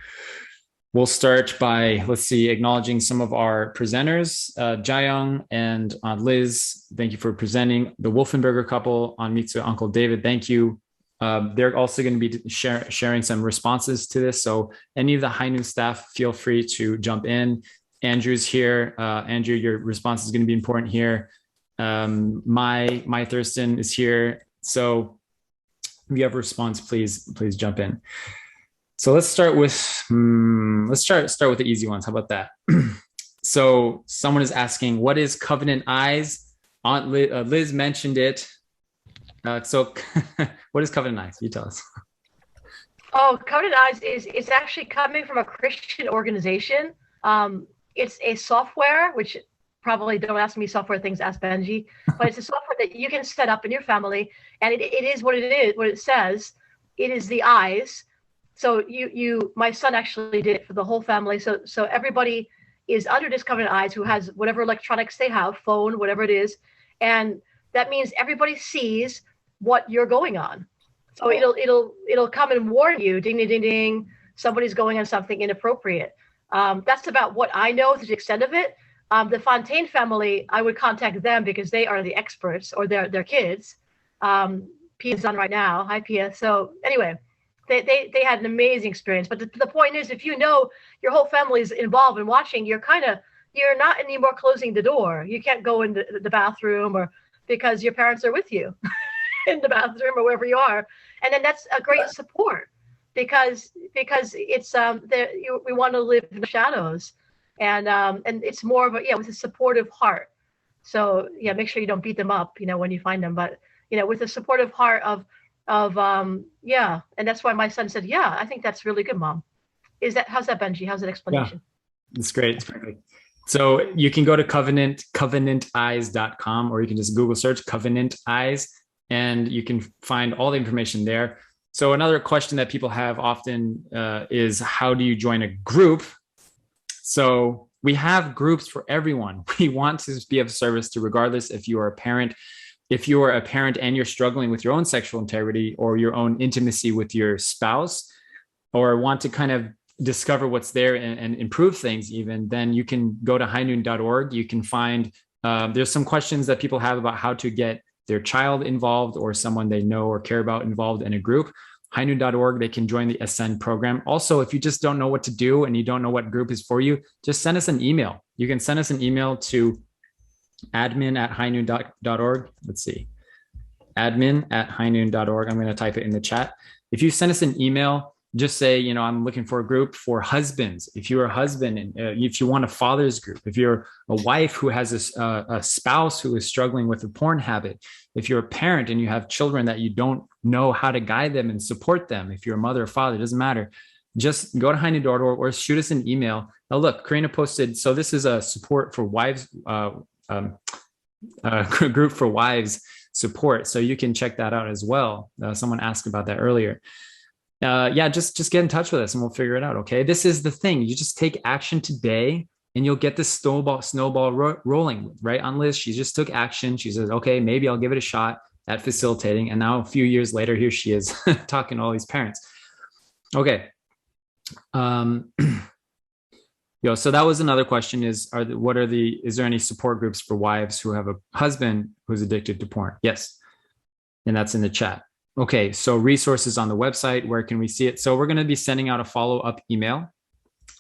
we'll start by, let's see, acknowledging some of our presenters, Jayoung and Aunt Liz. Thank you for presenting. The Wolfenberger couple, Aunt Mitsu, Uncle David, thank you. They're also going to be sharing some responses to this. So any of the Hainan staff, feel free to jump in. Andrew's here. Andrew, your response is going to be important here. My Thurston is here. So if you have a response, please jump in. So let's start with start with the easy ones. How about that? So someone is asking, what is Covenant Eyes? Liz mentioned it. So what is Covenant Eyes? You tell us. Oh, Covenant Eyes is actually coming from a Christian organization. It's a software, which probably don't ask me software things, ask Benjy, but it's a software that you can set up in your family, and it is what it is, what it says. It is the eyes. So my son actually did it for the whole family. So everybody is under this Covenant Eyes who has whatever electronics they have, phone, whatever it is, and that means everybody sees what you're going on. So it'll come and warn you, ding, ding, ding, ding, somebody's going on something inappropriate. That's about what I know to the extent of it. The Fontaine family, I would contact them because they are the experts, or their kids. Pia's on right now. Hi, Pia. So anyway, they had an amazing experience. But the point is, if you know your whole family is involved in watching, you're not anymore closing the door. You can't go in the bathroom, or because your parents are with you in the bathroom or wherever you are. And then that's a great support because it's we want to live in the shadows, and it's more of a, with a supportive heart. So make sure you don't beat them up, when you find them, but with a supportive heart of and that's why my son said, I think that's really good, Mom. How's that, Benjy? How's that explanation? Yeah, it's great. It's perfect. So you can go to covenanteyes.com, or you can just Google search Covenant Eyes, and you can find all the information there. So another question that people have often is, how do you join a group? So we have groups for everyone. We want to be of service to, regardless if you are a parent. If you are a parent and you're struggling with your own sexual integrity or your own intimacy with your spouse, or want to kind of discover what's there and improve things even, then you can go to highnoon.org. You can find, there's some questions that people have about how to get their child involved or someone they know or care about involved in a group. highnoon.org, they can join the Ascend program. Also, if you just don't know what to do and you don't know what group is for you, just send us an email. You can send us an email to admin@highnoon.org. Let's see, admin@highnoon.org. I'm going to type it in the chat. If you send us an email, just say, I'm looking for a group for husbands. If you're a husband, and if you want a father's group, if you're a wife who has a spouse who is struggling with a porn habit, if you're a parent and you have children that you don't know how to guide them and support them, if you're a mother or father, it doesn't matter. Just go to highnoon.org or shoot us an email. Now, look, Karina posted, so this is a support for wives, group for wives support. So you can check that out as well. Someone asked about that earlier. Just get in touch with us and we'll figure it out. Okay. This is the thing. You just take action today and you'll get this snowball rolling, right? On Liz, she just took action. She says, okay, maybe I'll give it a shot at facilitating. And now a few years later, here she is talking to all these parents. Okay. So that was another question, is there any support groups for wives who have a husband who's addicted to porn? Yes. And that's in the chat. Okay, so resources on the website, where can we see it? So we're going to be sending out a follow-up email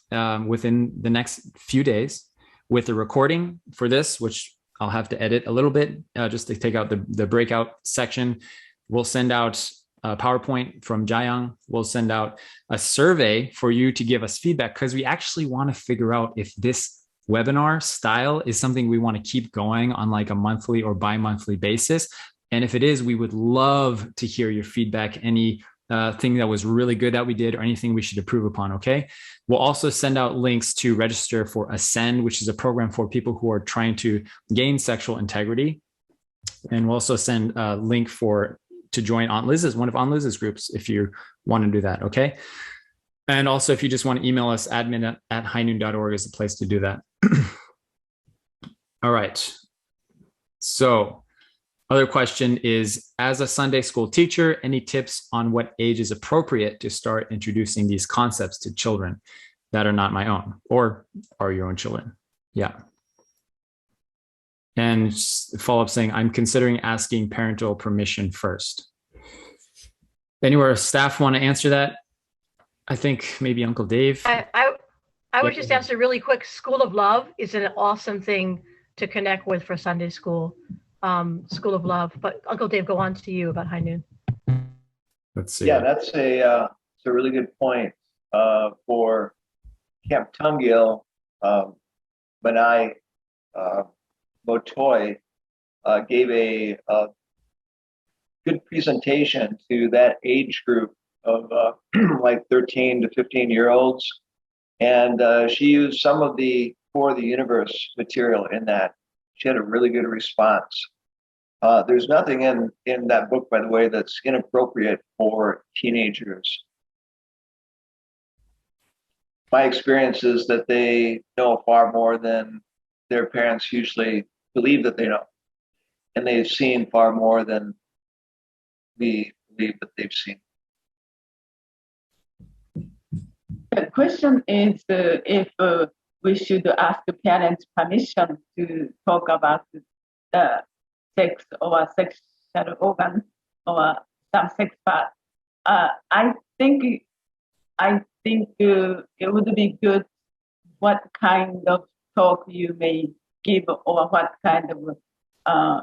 within the next few days with a recording for this, which I'll have to edit a little bit just to take out the breakout section. We'll send out a PowerPoint from Jayang. We'll send out a survey for you to give us feedback, because we actually want to figure out if this webinar style is something we want to keep going on like a monthly or bi-monthly basis. And if it is, we would love to hear your feedback, any thing that was really good that we did or anything we should improve upon, okay? We'll also send out links to register for Ascend, which is a program for people who are trying to gain sexual integrity. And we'll also send a link to join one of Aunt Liz's groups if you want to do that, okay? And also, if you just want to email us, admin@highnoon.org is the place to do that. All right. So, other question is, as a Sunday school teacher, any tips on what age is appropriate to start introducing these concepts to children that are not my own or are your own children? Yeah. And follow up saying, I'm considering asking parental permission first. Anywhere staff want to answer that? I think maybe Uncle Dave. I would just answer really quick. School of Love is an awesome thing to connect with for Sunday school. School of Love. But Uncle Dave, go on to you about High Noon. Let's see. Yeah, that's a really good point. For Camp Tungil, Benai Botoy gave a good presentation to that age group of like 13 to 15-year-olds. And she used some of the For the Universe material in that. She had a really good response. There's nothing in that book, by the way, that's inappropriate for teenagers. My experience is that they know far more than their parents usually believe that they know. And they've seen far more than we believe that they've seen. The question is if we should ask the parents permission to talk about sex or sexual organ or some sex part. I think it would be good what kind of talk you may give or what kind of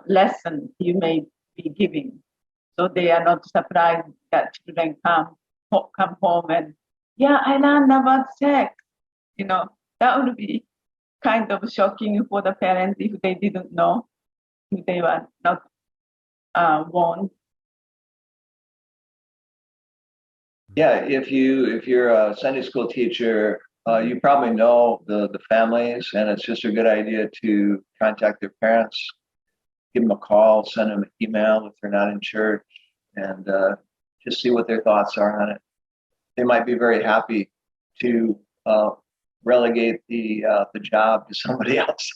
lesson you may be giving, so they are not surprised that children come home and, yeah, I learned about sex. You know, that would be kind of shocking for the parents if they didn't know, if they were not warned. Yeah, if you're a Sunday school teacher, you probably know the families, and it's just a good idea to contact their parents, give them a call, send them an email if they're not in church, and just see what their thoughts are on it. They might be very happy to relegate the job to somebody else.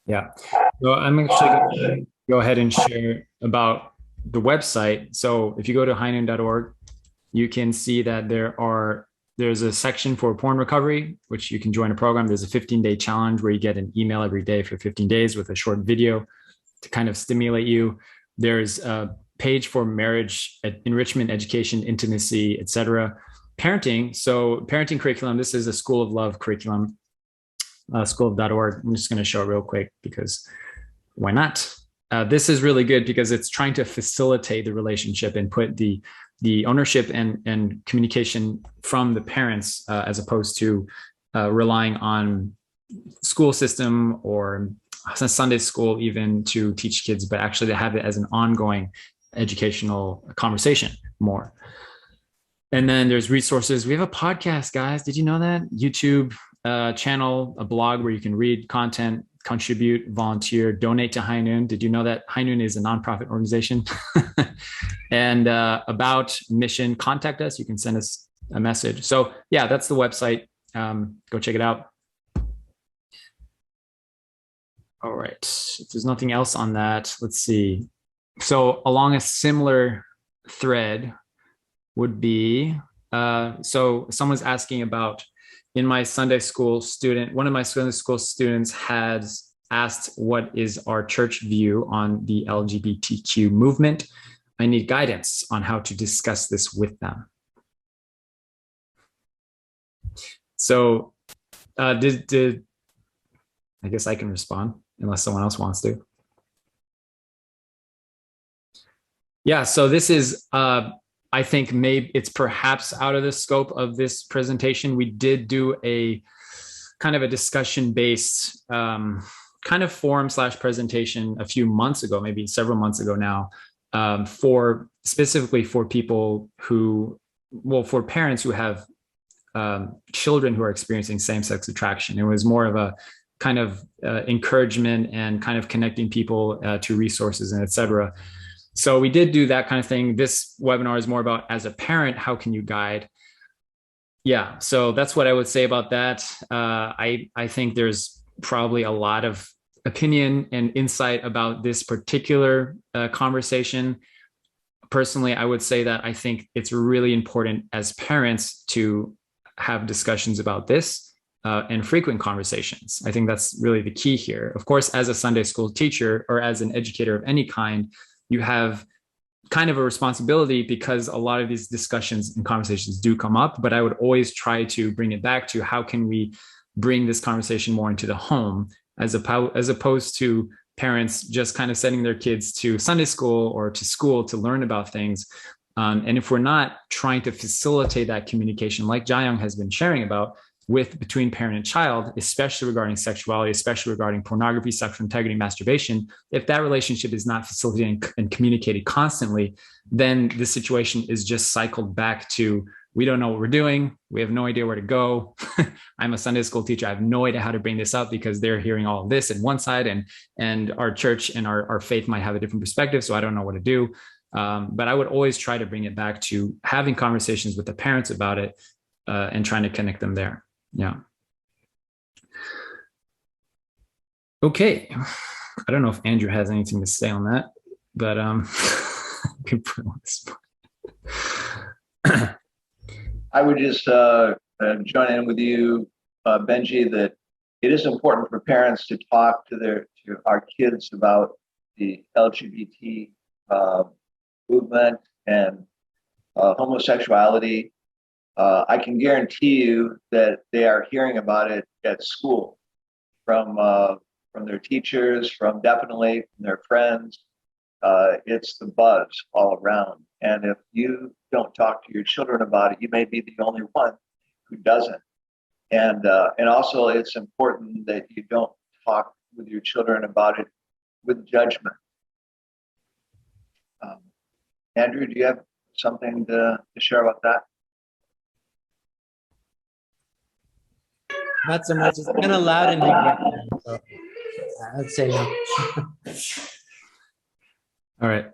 Yeah. So I'm actually going to go ahead and share about the website. So if you go to highnoon.org, you can see that there's a section for porn recovery, which you can join a program. There's a 15-day challenge where you get an email every day for 15 days with a short video to kind of stimulate you. There's a page for marriage, enrichment, education, intimacy, etc. Parenting. So parenting curriculum, this is a School of Love curriculum, schoolof.org. I'm just going to show it real quick because why not? This is really good because it's trying to facilitate the relationship and put the ownership and communication from the parents as opposed to relying on school system or Sunday school even to teach kids, but actually to have it as an ongoing educational conversation more. And then there's resources. We have a podcast, guys. Did you know that? YouTube channel, a blog where you can read content, contribute, volunteer, donate to High Noon. Did you know that High Noon is a nonprofit organization? And about mission, contact us. You can send us a message. So yeah, that's the website. Go check it out. All right. If there's nothing else on that, let's see. So along a similar thread would be, so someone's asking about, in my Sunday school student, one of my Sunday school students has asked, what is our church view on the LGBTQ movement? I need guidance on how to discuss this with them. So I guess I can respond unless someone else wants to. Yeah, so this is, I think maybe it's perhaps out of the scope of this presentation. We did do a kind of a discussion-based kind of forum/presentation a few months ago, maybe several months ago now, for specifically for people who, well, for parents who have children who are experiencing same-sex attraction. It was more of a kind of encouragement and kind of connecting people to resources and et cetera. So we did do that kind of thing. This webinar is more about, as a parent, how can you guide? Yeah, so that's what I would say about that. I think there's probably a lot of opinion and insight about this particular conversation. Personally, I would say that I think it's really important as parents to have discussions about this and frequent conversations. I think that's really the key here. Of course, as a Sunday school teacher or as an educator of any kind, you have kind of a responsibility because a lot of these discussions and conversations do come up, but I would always try to bring it back to how can we bring this conversation more into the home as opposed to parents just kind of sending their kids to Sunday school or to school to learn about things. And if we're not trying to facilitate that communication, like Jae-young has been sharing about, between parent and child, especially regarding sexuality, especially regarding pornography, sexual integrity, masturbation, if that relationship is not facilitated and communicated constantly, then the situation is just cycled back to, we don't know what we're doing. We have no idea where to go. I'm a Sunday school teacher. I have no idea how to bring this up because they're hearing all of this in one side, and our church and our faith might have a different perspective. So I don't know what to do. But I would always try to bring it back to having conversations with the parents about it and trying to connect them there. Yeah. Okay. I don't know if Andrew has anything to say on that, but can put on this. I would just join in with you, Benjy, that it is important for parents to talk to our kids about the LGBT movement and homosexuality. I can guarantee you that they are hearing about it at school from their teachers, from their friends. It's the buzz all around. And if you don't talk to your children about it, you may be the only one who doesn't. And also it's important that you don't talk with your children about it with judgment. Andrew, do you have something to share about that? Not so much. It's kind of loud in here right now, so I'd say no. All right.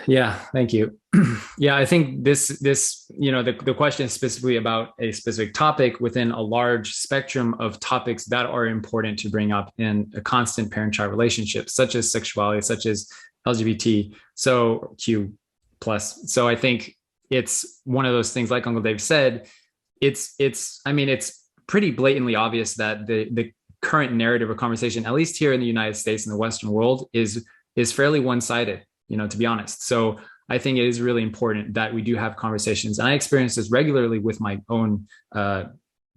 Yeah, thank you. Yeah, I think this the question is specifically about a specific topic within a large spectrum of topics that are important to bring up in a constant parent-child relationship, such as sexuality, such as LGBT, so Q plus. So I think it's one of those things, like Uncle Dave said, it's pretty blatantly obvious that the current narrative or conversation, at least here in the United States and the Western world, is fairly one-sided, to be honest. So I think it is really important that we do have conversations. And I experience this regularly with my own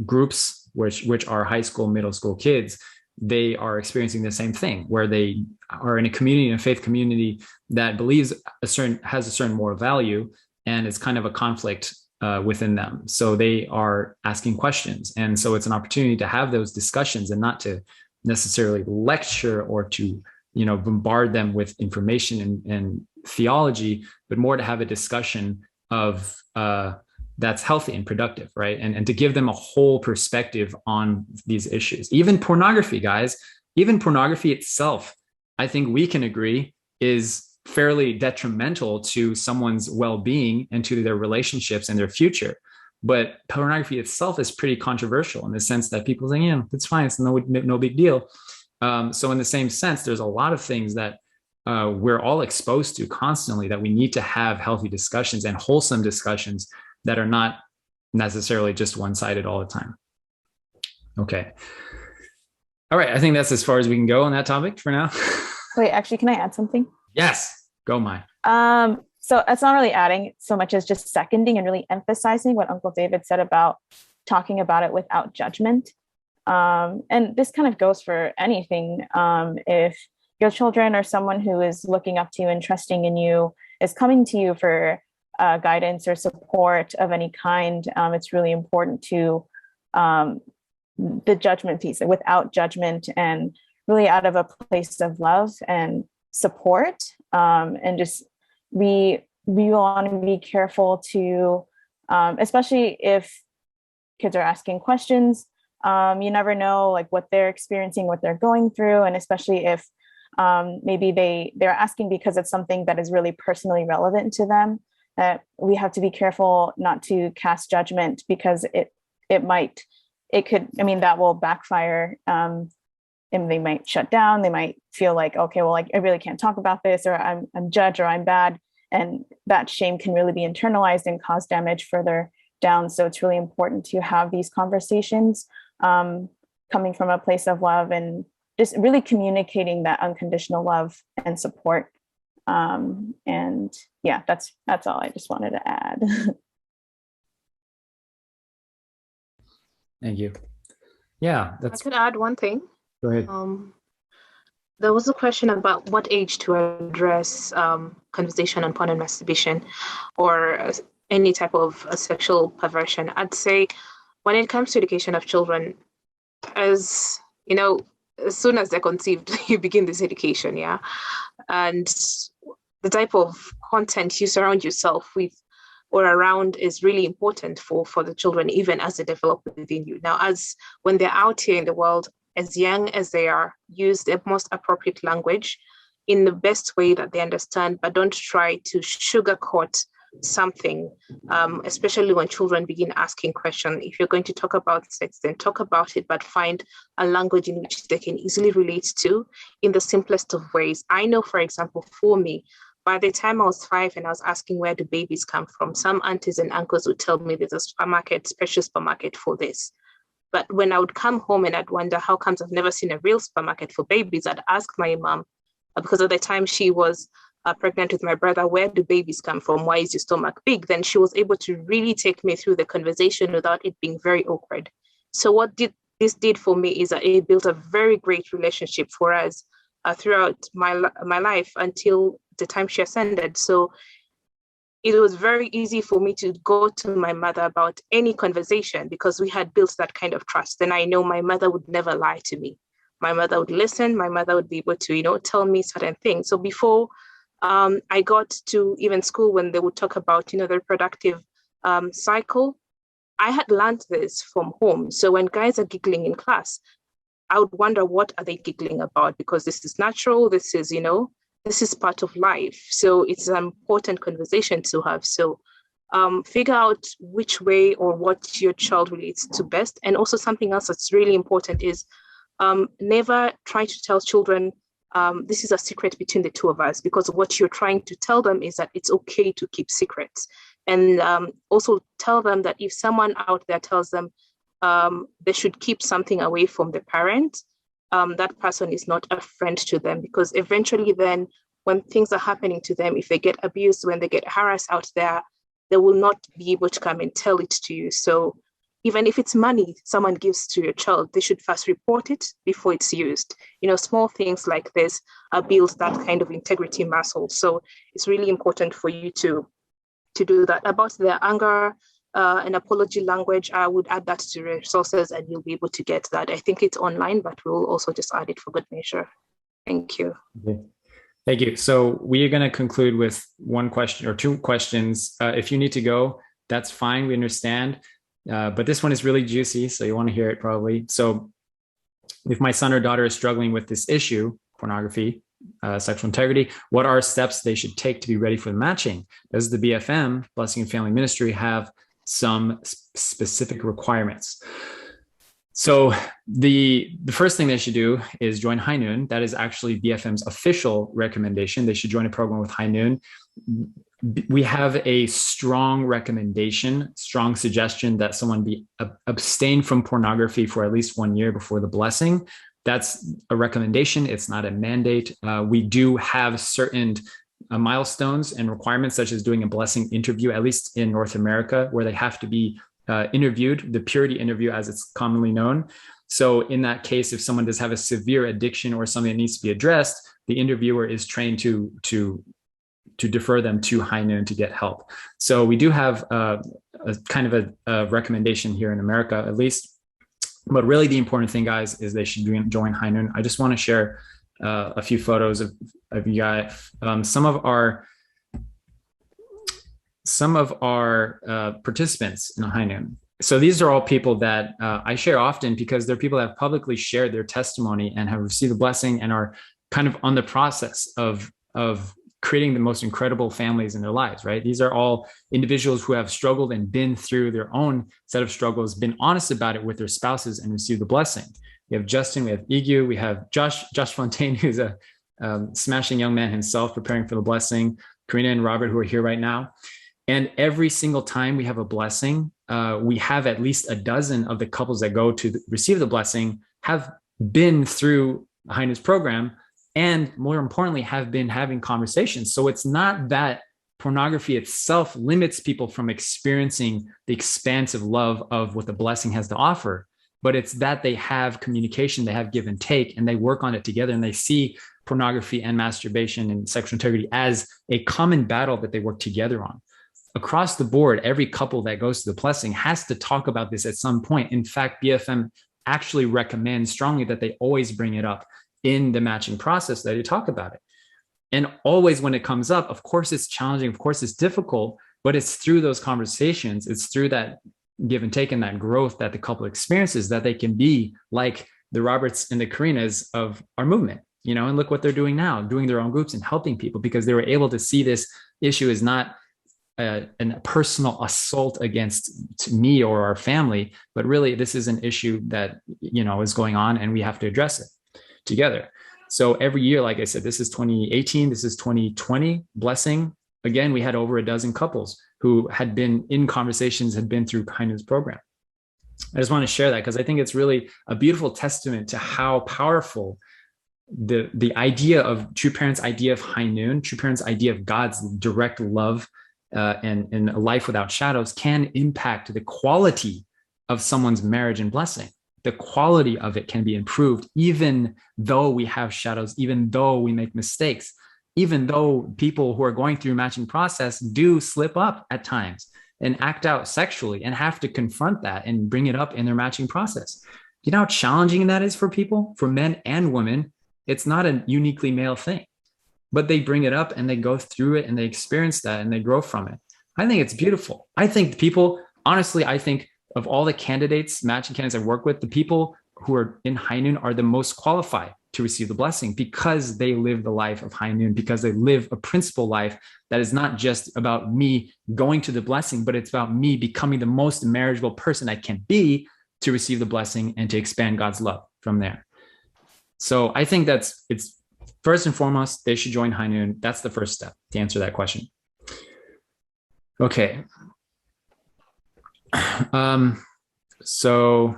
groups, which are high school, middle school kids. They are experiencing the same thing, where they are in a community, a faith community that believes has a certain moral value, and it's kind of a conflict within them. So they are asking questions. And so it's an opportunity to have those discussions and not to necessarily lecture or to, bombard them with information and theology, but more to have a discussion of that's healthy and productive, right? And to give them a whole perspective on these issues. Even pornography, guys, even pornography itself, I think we can agree, is fairly detrimental to someone's well-being and to their relationships and their future. But pornography itself is pretty controversial in the sense that people think, it's fine, it's no big deal. So in the same sense, there's a lot of things that we're all exposed to constantly that we need to have healthy discussions and wholesome discussions that are not necessarily just one-sided all the time. Okay. All right. I think that's as far as we can go on that topic for now. Wait, actually, can I add something? Yes. Go, Mai. So it's not really adding so much as just seconding and really emphasizing what Uncle David said about talking about it without judgment. And this kind of goes for anything. If your children or someone who is looking up to you and trusting in you is coming to you for guidance or support of any kind, it's really important to the judgment piece, without judgment, and really out of a place of love and support. And just we want to be careful to, especially if kids are asking questions, you never know like what they're experiencing, what they're going through, and especially if maybe they're asking because it's something that is really personally relevant to them. That we have to be careful not to cast judgment, because that will backfire. And they might shut down. They might feel like, okay, well, like I really can't talk about this, or I'm judged, or I'm bad. And that shame can really be internalized and cause damage further down. So it's really important to have these conversations coming from a place of love and just really communicating that unconditional love and support. And yeah, that's all I just wanted to add. Thank you. Yeah, I could add one thing. Go ahead. There was a question about what age to address conversation on porn and masturbation, or any type of sexual perversion. I'd say when it comes to education of children, as you know, as soon as they're conceived, you begin this education, yeah. And the type of content you surround yourself with or around is really important for the children, even as they develop within you. Now, as when they're out here in the world, as young as they are, use the most appropriate language in the best way that they understand, but don't try to sugarcoat something, especially when children begin asking questions. If you're going to talk about sex, then talk about it, but find a language in which they can easily relate to in the simplest of ways. I know, for example, for me, by the time I was 5 and I was asking where do babies come from, some aunties and uncles would tell me there's a supermarket, special supermarket for this. But when I would come home and I'd wonder how comes I've never seen a real supermarket for babies, I'd ask my mom, because at the time she was pregnant with my brother, where do babies come from? Why is your stomach big? Then she was able to really take me through the conversation without it being very awkward. So what this did for me is that it built a very great relationship for us throughout my life until the time she ascended. So it was very easy for me to go to my mother about any conversation because we had built that kind of trust. And I know my mother would never lie to me. My mother would listen. My mother would be able to, tell me certain things. So before I got to even school, when they would talk about, the reproductive cycle, I had learned this from home. So when guys are giggling in class, I would wonder, what are they giggling about? Because this is natural. This is, this is part of life. So it's an important conversation to have. So figure out which way or what your child relates to best. And also something else that's really important is never try to tell children, this is a secret between the two of us, because what you're trying to tell them is that it's okay to keep secrets. And also tell them that if someone out there tells them they should keep something away from the parent, that person is not a friend to them, because eventually then when things are happening to them, if they get abused, when they get harassed out there, they will not be able to come and tell it to you. So even if it's money someone gives to your child, they should first report it before it's used. Small things like this build that kind of integrity muscle. So it's really important for you to do that. About the anger and apology language, I would add that to resources and you'll be able to get that. I think it's online, but we'll also just add it for good measure. Thank you. Okay. Thank you. So we are going to conclude with one question or two questions. If you need to go, that's fine. We understand. But this one is really juicy, so you want to hear it probably. So if my son or daughter is struggling with this issue, pornography, sexual integrity, what are steps they should take to be ready for the matching? Does the BFM, Blessing and Family Ministry, have some specific requirements? So the first thing they should do is join High Noon. That is actually BFM's official recommendation. They should join a program with High Noon. We have a strong recommendation, strong suggestion that someone be abstain from pornography for at least 1 year before the blessing. That's a recommendation. It's not a mandate. We do have certain milestones and requirements, such as doing a blessing interview, at least in North America, where they have to be interviewed, the purity interview as it's commonly known. So in that case, if someone does have a severe addiction or something that needs to be addressed, the interviewer is trained to defer them to High Noon to get help. So we do have a kind of a recommendation here in America, at least. But really the important thing, guys, is they should join High Noon. I just want to share a few photos of you guys. Some of our participants in High Noon. So these are all people that I share often because they're people that have publicly shared their testimony and have received the blessing and are kind of on the process of creating the most incredible families in their lives, right? These are all individuals who have struggled and been through their own set of struggles, been honest about it with their spouses and received the blessing. We have Justin, we have Igu, we have Josh Fontaine, who's a smashing young man himself preparing for the blessing, Karina and Robert, who are here right now. And every single time we have a blessing, we have at least a dozen of the couples that go to receive the blessing have been through High Noon's program, and more importantly, have been having conversations. So it's not that pornography itself limits people from experiencing the expansive love of what the blessing has to offer, but it's that they have communication, they have give and take, and they work on it together, and they see pornography and masturbation and sexual integrity as a common battle that they work together on. across the board, every couple that goes to the blessing has to talk about this at some point. In fact, BFM actually recommends strongly that they always bring it up in the matching process, that you talk about it. And always when it comes up, of course, it's challenging, of course, it's difficult, but it's through those conversations, it's through that give and take and that growth that the couple experiences that they can be like the Roberts and the Karinas of our movement, you know, and look what they're doing now, doing their own groups and helping people, because they were able to see this issue as not a personal assault against me or our family, but really this is an issue that, you know, is going on and we have to address it together. So every year, like I said, this is 2018, this is 2020 blessing. Again, we had over a dozen couples who had been in conversations, had been through kindness program. I just want to share that because I think it's really a beautiful testament to how powerful the idea of True Parents' idea of high noon, True Parents' idea of God's direct love and a life without shadows can impact the quality of someone's marriage and blessing. The quality of it can be improved, even though we have shadows, even though we make mistakes, even though people who are going through matching process do slip up at times and act out sexually and have to confront that and bring it up in their matching process. You know how challenging that is for people, for men and women? It's not a uniquely male thing, but they bring it up and they go through it and they experience that and they grow from it. I think it's beautiful. I think people, honestly, I think of all the candidates, matching candidates I work with, the people who are in high noon are the most qualified to receive the blessing because they live the life of high noon, because they live a principle life that is not just about me going to the blessing, but it's about me becoming the most marriageable person I can be to receive the blessing and to expand God's love from there. So I think it's first and foremost, they should join high noon. That's the first step to answer that question. Okay. So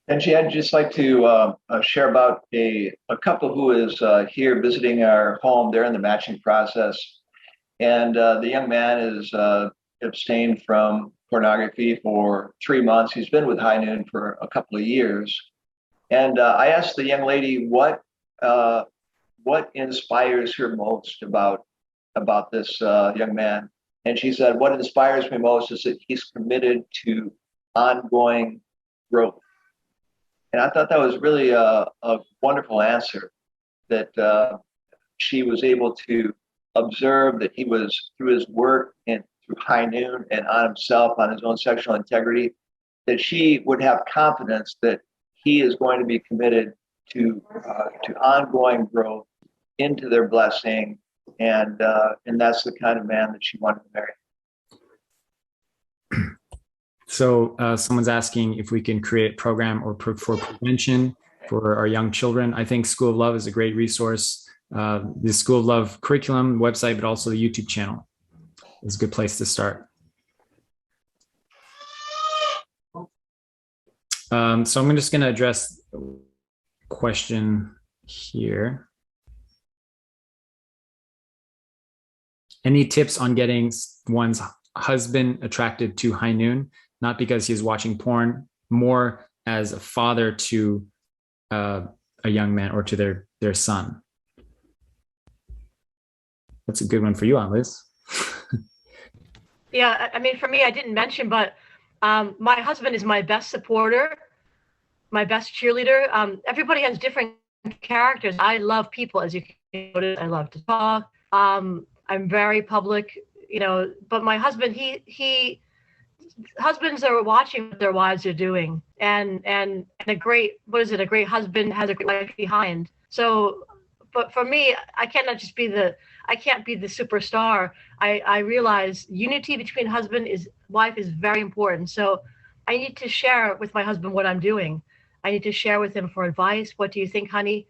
Benjy, I'd just like to share about a couple who is here visiting our home. They're in the matching process. And the young man is abstained from pornography for 3 months. He's been with High Noon for a couple of years. And I asked the young lady what inspires her most about this young man. And she said, what inspires me most is that he's committed to ongoing growth. And I thought that was really a wonderful answer, that she was able to observe that he was, through his work and through High Noon and on himself, on his own sexual integrity, that she would have confidence that he is going to be committed to ongoing growth into their blessing. And that's the kind of man that she wanted to marry. So someone's asking if we can create a program or for prevention for our young children. I think School of Love is a great resource. The School of Love curriculum website, but also the YouTube channel is a good place to start. So I'm just going to address a question here. Any tips on getting one's husband attracted to High Noon? Not because he's watching porn, more as a father to a young man or to their son. That's a good one for you, Liz. Yeah, I mean, for me, I didn't mention, but my husband is my best supporter, my best cheerleader. Everybody has different characters. I love people, as you can notice. I love to talk. I'm very public, you know, but my husband, husbands are watching what their wives are doing, and a great husband has a great life behind. So, but for me, I can't be the superstar. I realize unity between husband and wife is very important. So I need to share with my husband what I'm doing. I need to share with him for advice. What do you think, honey?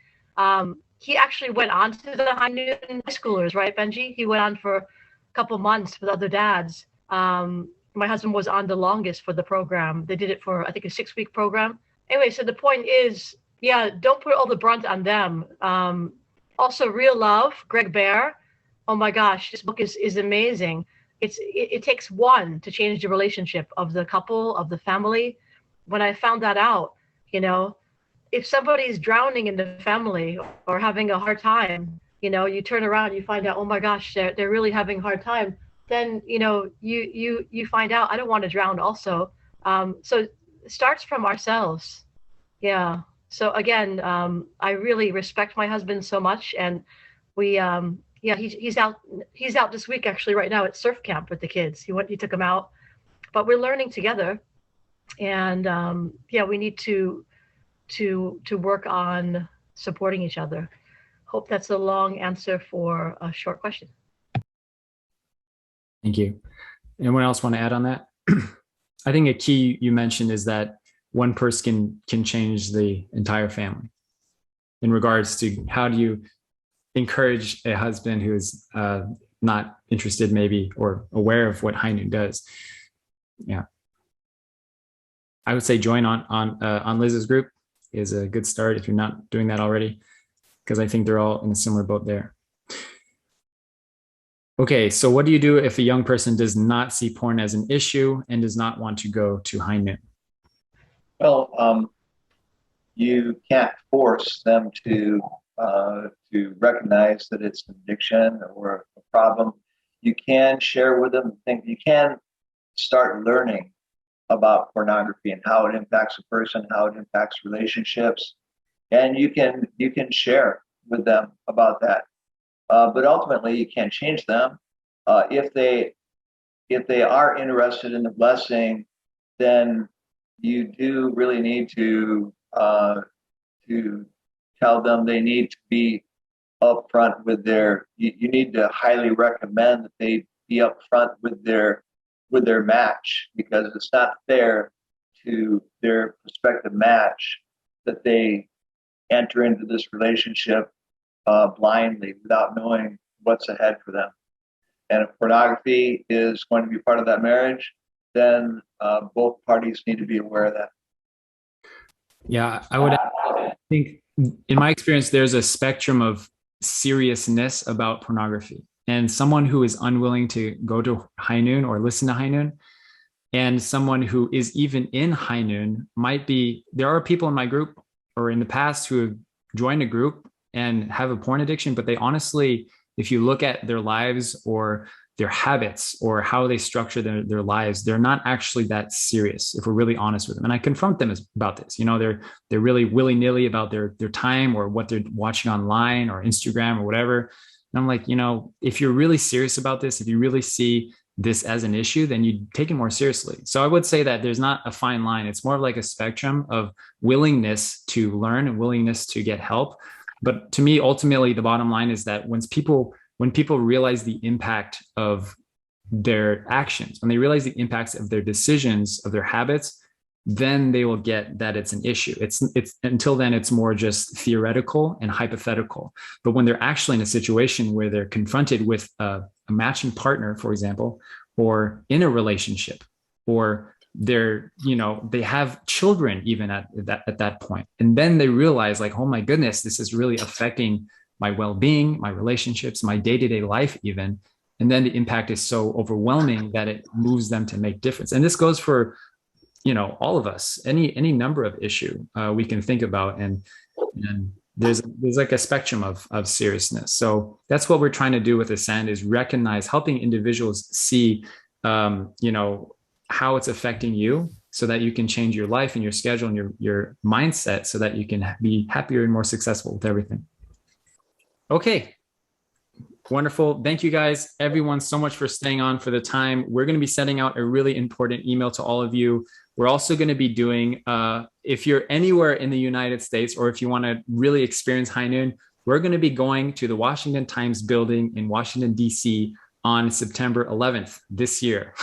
He actually went on to the High Noon high schoolers, right, Benjy? He went on for a couple months with other dads. My husband was on the longest for the program. They did it for, I think, a 6-week program. Anyway, so the point is, yeah, don't put all the brunt on them. Also, Real Love, Greg Bear. Oh my gosh, this book is amazing. It takes one to change the relationship of the couple, of the family. When I found that out, you know, if somebody's drowning in the family or having a hard time, you know, you turn around, you find out, oh my gosh, they're really having a hard time. then you find out I don't want to drown also. So it starts from ourselves. Yeah. So again, I really respect my husband so much, and we yeah, he's out this week actually right now at surf camp with the kids. He took them out, but we're learning together, and yeah, we need to work on supporting each other. Hope that's a long answer for a short question. Thank you. Anyone else want to add on that? I think a key you mentioned is that one person can change the entire family in regards to how do you encourage a husband who is not interested maybe or aware of what High Noon does. Yeah. I would say join on Liz's group is a good start if you're not doing that already, because I think they're all in a similar boat there. Okay, so what do you do if a young person does not see porn as an issue and does not want to go to High Noon? Well, you can't force them to recognize that it's an addiction or a problem. You can share with them things. You can start learning about pornography and how it impacts a person, how it impacts relationships, and you can share with them about that. But ultimately, you can't change them. If they are interested in the blessing, then you do really need to tell them they need to be upfront with their. You need to highly recommend that they be upfront with their match, because it's not fair to their prospective match that they enter into this relationship blindly without knowing what's ahead for them. And if pornography is going to be part of that marriage, then both parties need to be aware of that. Yeah, I would think, in my experience, there's a spectrum of seriousness about pornography. And someone who is unwilling to go to High Noon or listen to High Noon, and someone who is even in High Noon might be, there are people in my group or in the past who have joined a group and have a porn addiction, but they honestly, if you look at their lives or their habits or how they structure their lives, they're not actually that serious, if we're really honest with them. And I confront them about this. They're really willy-nilly about their time or what they're watching online or Instagram or whatever. And I'm like, if you're really serious about this, if you really see this as an issue, then you take it more seriously. So I would say that there's not a fine line. It's more of like a spectrum of willingness to learn and willingness to get help. But to me, ultimately, the bottom line is that when people realize the impact of their actions, when they realize the impacts of their decisions, of their habits, then they will get that it's an issue. It's until then, it's more just theoretical and hypothetical. But when they're actually in a situation where they're confronted with a matching partner, for example, or in a relationship, or they have children even at that point, and then they realize, like, oh my goodness, this is really affecting my well-being, my relationships, my day-to-day life even. And then the impact is so overwhelming that it moves them to make difference. And this goes for all of us, any number of issue we can think about, and there's like a spectrum of seriousness. So that's what we're trying to do with Ascend, is recognize, helping individuals see how it's affecting you, so that you can change your life and your schedule and your mindset, so that you can be happier and more successful with everything. Okay. Wonderful. Thank you guys, everyone, so much for staying on for the time. We're going to be sending out a really important email to all of you. We're also going to be doing, if you're anywhere in the United States, or if you want to really experience High Noon, we're going to be going to the Washington Times building in Washington, D.C. on September 11th this year,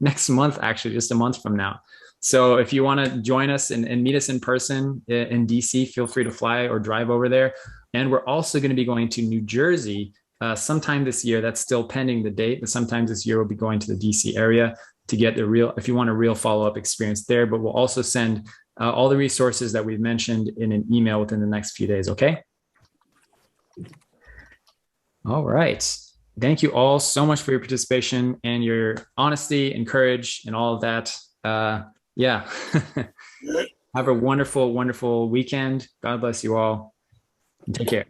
next month, actually, just a month from now. So if you want to join us and meet us in person in DC, feel free to fly or drive over there. And we're also going to be going to New Jersey sometime this year. That's still pending the date, but sometime this year we'll be going to the DC area to get if you want a real follow-up experience there. But we'll also send all the resources that we've mentioned in an email within the next few days, okay? All right. Thank you all so much for your participation and your honesty and courage and all of that. Yeah. Have a wonderful, wonderful weekend. God bless you all. Take care.